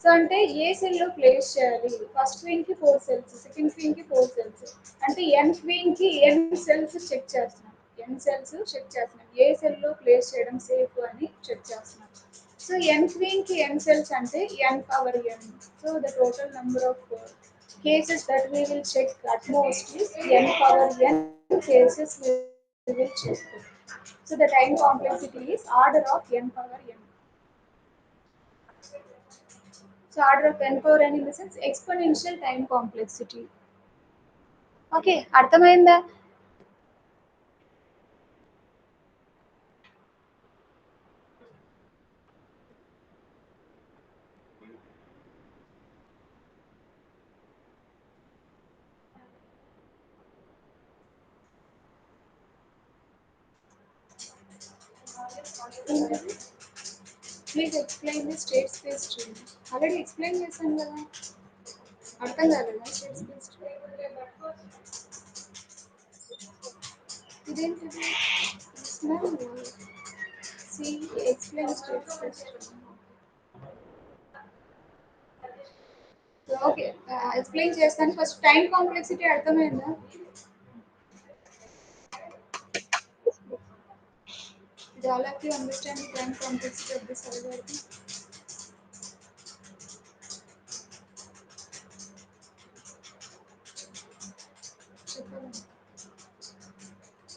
S1: సో అంటే ఏ సెల్‌లో ప్లేస్ చేయాలి? ఫస్ట్ క్వీన్‌కి 4 సెల్స్, సెకండ్ క్వీన్‌కి 4 సెల్స్. అంటే ఎన్ క్వీన్‌కి ఎన్ సెల్స్ చెక్ చేస్తున్నాం. ఎన్ సెల్స్ చెక్ చేస్తున్నాం. ఏ సెల్‌లో ప్లేస్ చేయడం సేఫ్ అని చెక్ చేస్తున్నాం. సో ఎన్ క్వీన్‌కి ఎన్ సెల్స్ అంటే n power n. So the total number of cases that we will check at most is n power n cases we will check. So the time complexity is order of n power n. So order of n power n in the sense exponential time complexity. Okay. అర్థమైందా? ఏంటది? Please explain the state space tree. Already explain చేశాను కదా! అర్థం కాలేదా state space tree? ఇదేంటిది? స్మెల్ సి explain state space tree. Okay. Explain చేస్తాను. ఫస్ట్ టైమ్ కాంప్లెక్సిటీ అర్థమైందా? Did all of you understand the time complexity of this algorithm? చెప్పండి.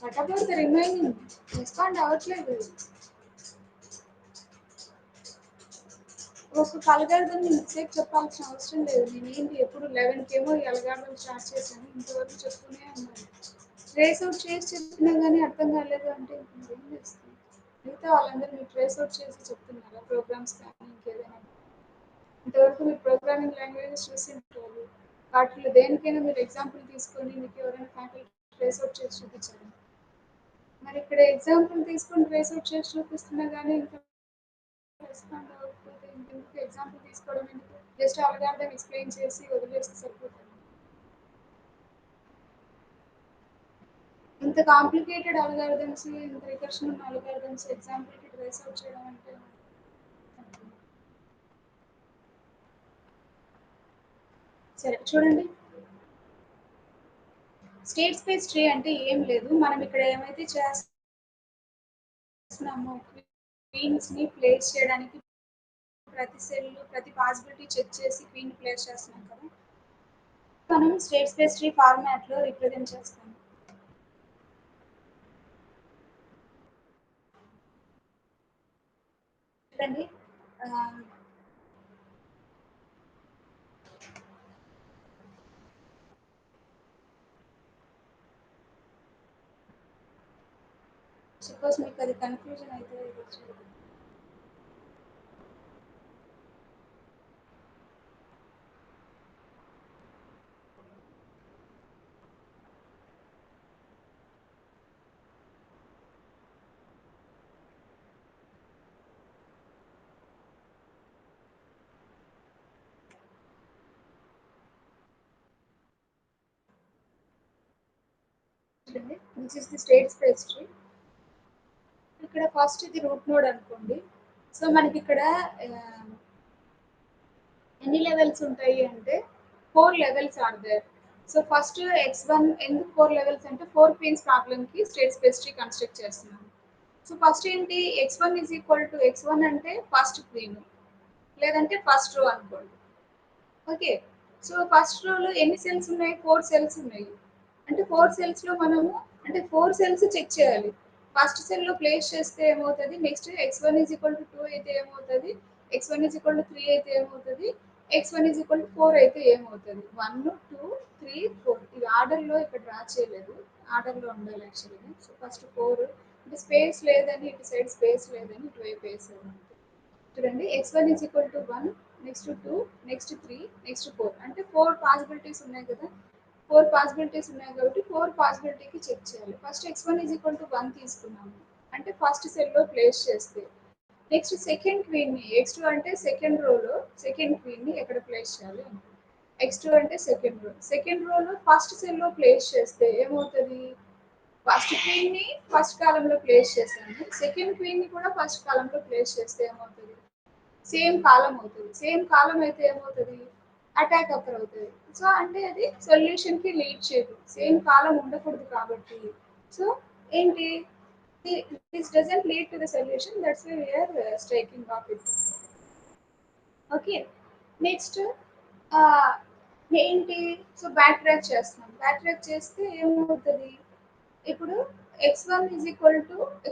S1: What about the remaining? Respond అవ్వట్లేదు. ఒక్కొక్క అల్గారిథం ఇంతసేపు చెప్పాల్సిన అవసరం లేదు. నేనేంటి ఎప్పుడు 11 కేమో ఈ అల్గారిథం స్టార్ట్ చేశాను. ఇంతవరకు చెప్తూనే ఉన్నాను. ట్రేస్ అవుట్ చేసి చెప్పినా గానీ అర్థం కాలేదు అంటే ఇంకేం చేస్తాం? మిగతా వాళ్ళందరూ మీరు ట్రేస్ అవుట్ చేసి చెప్తున్నారా ప్రోగ్రామ్స్ కానీ ఇంకేదైనా? ఇంతవరకు మీరు ప్రోగ్రామింగ్ లాంగ్వేజెస్ చూసి ఉంటారు. వాటిలో దేనికైనా మీరు ఎగ్జాంపుల్ తీసుకొని మీకు ఎవరైనా ఫ్యాకల్టీ ట్రేస్ అవుట్ చేసి చూపించారు. మరి ఇక్కడ ఎగ్జాంపుల్ తీసుకొని ట్రేస్ అవుట్ చేసి చూపిస్తున్నా కానీ ఇంకా రెస్పాండ్ అవ్వకపోతే ఇంకెందుకు ఎగ్జాంపుల్ తీసుకోవడం ఎందుకు? జస్ట్ అల్గారిథం ఎక్స్ప్లెయిన్ చేసి వదిలేస్తే సరిపోతుంది. ఇంత కాంప్లికేటెడ్ అల్గారిథమ్స్, ఇంత రికర్షన్ ఉన్న అల్గారిథమ్స్ ఎగ్జాంపుల్కి ట్రేస్ అవుట్ చేయడం అంటే సరే చూడండి. స్టేట్ స్పేస్ ట్రీ అంటే ఏం లేదు. మనం ఇక్కడ ఏమైతే చేస్తున్నామో క్వీన్స్ ని ప్లేస్ చేయడానికి ప్రతి సెల్ ప్రతి పాసిబిలిటీ చెక్ చేసి క్వీన్ ప్లేస్ చేస్తున్నాం కదా, మనం స్టేట్ స్పేస్ ట్రీ ఫార్మాట్ లో రిప్రజెంట్ చేస్తాం. చూడండి. సపోజ్ మీకు అది కన్ఫ్యూజన్ అయితే ఇది చూడండి. This is the state space tree. ఇక్కడ ఫస్ట్ ఇది రూట్ నోడ్ అనుకోండి. సో మనకి ఇక్కడ ఎన్ని లెవెల్స్ ఉంటాయి అంటే 4 levels are there. So first x1 ఎందుకు 4 లెవెల్స్ అంటే 4 క్వీన్స్ ప్రాబ్లమ్ కి స్టేట్ స్పేస్ ట్రీ కన్స్ట్రక్ట్ చేస్తున్నాం. సో ఫస్ట్ ఏంటి x1 is equal to x1 అంటే ఫస్ట్ క్వీన్ లేదంటే ఫస్ట్ రో అనుకోండి. ఓకే. సో ఫస్ట్ రోలో ఎన్ని సెల్స్ ఉన్నాయి? 4 సెల్స్ ఉన్నాయి. అంటే 4 సెల్స్‌లో మనము అంటే 4 సెల్స్ చెక్ చేయాలి. ఫస్ట్ సెల్‌లో ప్లేస్ చేస్తే ఏమవుతది? నెక్స్ట్ x1 2 అయితే ఏమవుతది? x1 3 అయితే ఏమవుతది? x1 4 అయితే ఏమవుతది? 1, 2, 3, 4 ఇవి ఆర్డర్‌లో ఇక్కడ డ్రా చేయలేదు. ఆర్డర్‌లో ఉండాలి యాక్చువల్‌గా. సో ఫస్ట్ 4 అంటే స్పేస్ లేదని ఇటు సైడ్ స్పేస్ లేదని ఇటువైపు వేసాను. చూడండి x1 1, నెక్స్ట్ 2, నెక్స్ట్ 3, నెక్స్ట్ 4 అంటే 4 పాసిబిలిటీస్ ఉన్నాయి కదా. 4 పాసిబిలిటీస్ ఉన్నాయి కాబట్టి 4 పాసిబిలిటీకి చెక్ చేయాలి. ఫస్ట్ x1 1 తీసుకున్నాము. అంటే ఫస్ట్ సెల్లో ప్లేస్ చేస్తే నెక్స్ట్ సెకండ్ క్వీన్ ని x2 అంటే సెకండ్ రోలో సెకండ్ క్వీన్ ని ఎక్కడ ప్లేస్ చేయాలి? x2 అంటే సెకండ్ రో. సెకండ్ రోలో ఫస్ట్ సెల్లో ప్లేస్ చేస్తే ఏమవుతది? ఫస్ట్ క్వీన్ ని ఫస్ట్ కాలంలో ప్లేస్ చేశాను. సెకండ్ క్వీన్ ని కూడా ఫస్ట్ కాలంలో ప్లేస్ చేస్తే ఏమవుతది? సేమ్ కాలం అవుతుంది. సేమ్ కాలం అయితే ఏమవుతుంది? అటాక్ అక్కర్ అవుతుంది. సో అంటే అది సొల్యూషన్ కి లీడ్ చేయదు. సేమ్ కాలం ఉండకూడదు కాబట్టి. సో ఏంటి? This doesn't lead to the solution. That's why we're striking off it. Okay. Next ఏంటి? సో బ్యాక్ ట్రాక్ చేస్తున్నాం. బ్యాక్ ట్రాక్ చేస్తే ఏమవుతుంది? ఇప్పుడు x1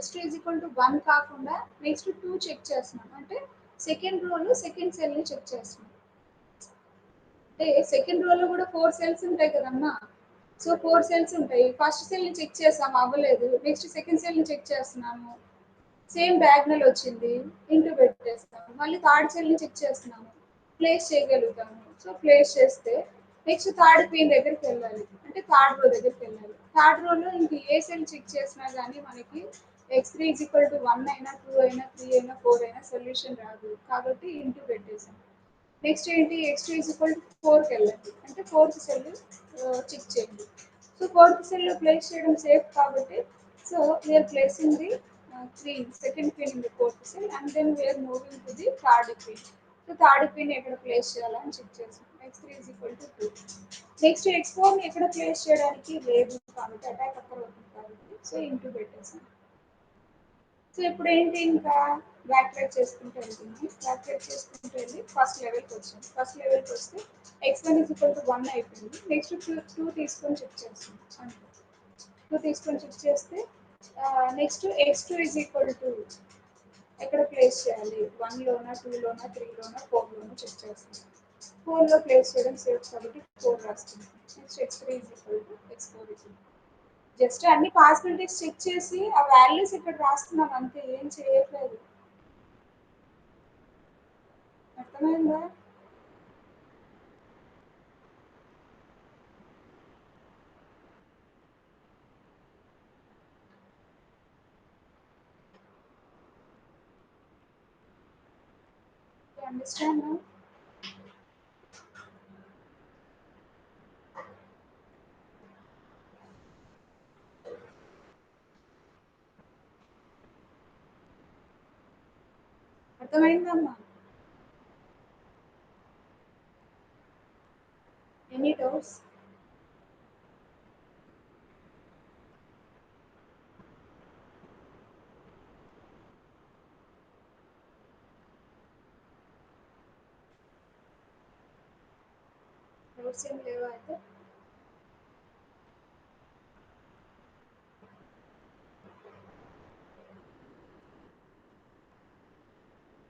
S1: x2 1 కాకుండా నెక్స్ట్ 2 చెక్ చేస్తున్నాం. అంటే సెకండ్ రోలో సెకండ్ సెల్ ని చెక్ చేస్తున్నాం. అంటే సెకండ్ రోలో కూడా 4 సెల్స్ ఉంటాయి కదమ్మా. సో 4 సెల్స్ ఉంటాయి. ఫస్ట్ సెల్ ని చెక్ చేసాం అవ్వలేదు. నెక్స్ట్ సెకండ్ సెల్ ని చెక్ చేస్తున్నాము. సేమ్ డయాగ్నల్ వచ్చింది. ఇంటూ పెట్టేస్తాము. మళ్ళీ థర్డ్ సెల్ ని చెక్ చేస్తున్నాము. ప్లేస్ చేయగలుగుతాము. సో ప్లేస్ చేస్తే నెక్స్ట్ థర్డ్ క్వీన్ దగ్గరికి వెళ్ళాలి. అంటే థర్డ్ రో దగ్గరికి వెళ్ళాలి. థర్డ్ రోలో ఇంక ఏ సెల్ చెక్ చేసినా కానీ మనకి x3 ఈజ్ ఈక్వల్ టు 1 అయినా 2 అయినా 3 అయినా 4 అయినా సొల్యూషన్ రాదు కాబట్టి ఇంటూ పెట్టేసాం. నెక్స్ట్ ఏంటి x2 ఈజ్ ఈక్వల్ టు 4కి వెళ్ళండి అంటే ఫోర్త్ సెల్ చెక్ చేయండి. సో ఫోర్త్ సెల్ ప్లేస్ చేయడం సేఫ్ కాబట్టి so we're placing the queen second queen in the fourth cell and then we're moving to the third queen. So third queen ఎక్కడ place చేయాలని check చేసాం. x3 is equal to 2. Next x4 ఎక్కడ place చేయడానికి లేదు కాబట్టి attack అక్కడ అవుతుంది కాబట్టి సో ఇంటూ పెట్టేసాం. సో ఇప్పుడు ఏంటి ఇంకా బ్యాక్ ట్రాక్ చేసుకుంటూ వెళ్తుంది. బ్యాక్ ట్రాక్ చేసుకుంటూ వెళ్ళి ఫస్ట్ లెవెల్కి వచ్చాం. ఫస్ట్ లెవెల్కి వస్తే x1 ఈజ్ ఈక్వల్ టు 1 అయిపోయింది. నెక్స్ట్ టూ తీసుకొని చెక్ చేస్తాం అంతే. టూ తీసుకొని చెక్ చేస్తే next x2 is equal to ఎక్కడ ప్లేస్ చేయాలి 1లోనా 2లోనా 3లోనా 4లోనా చెక్ చేస్తాం. 4లో ప్లేస్ చేయడం సేఫ్ కాబట్టి 4 రాస్తుంది. Next x3 is equal to x4 is equal just అన్ని పాసిబిలిటీస్ చెక్ చేసి ఆ వాల్యూస్ ఇక్కడ రాస్తున్నాం అంతే ఏం చేయట్లేదు. అర్థమైందా? అండర్స్టాండ్? అర్థమైందమ్మా? Any doubts? డౌట్స్ ఏం లేవా అయితే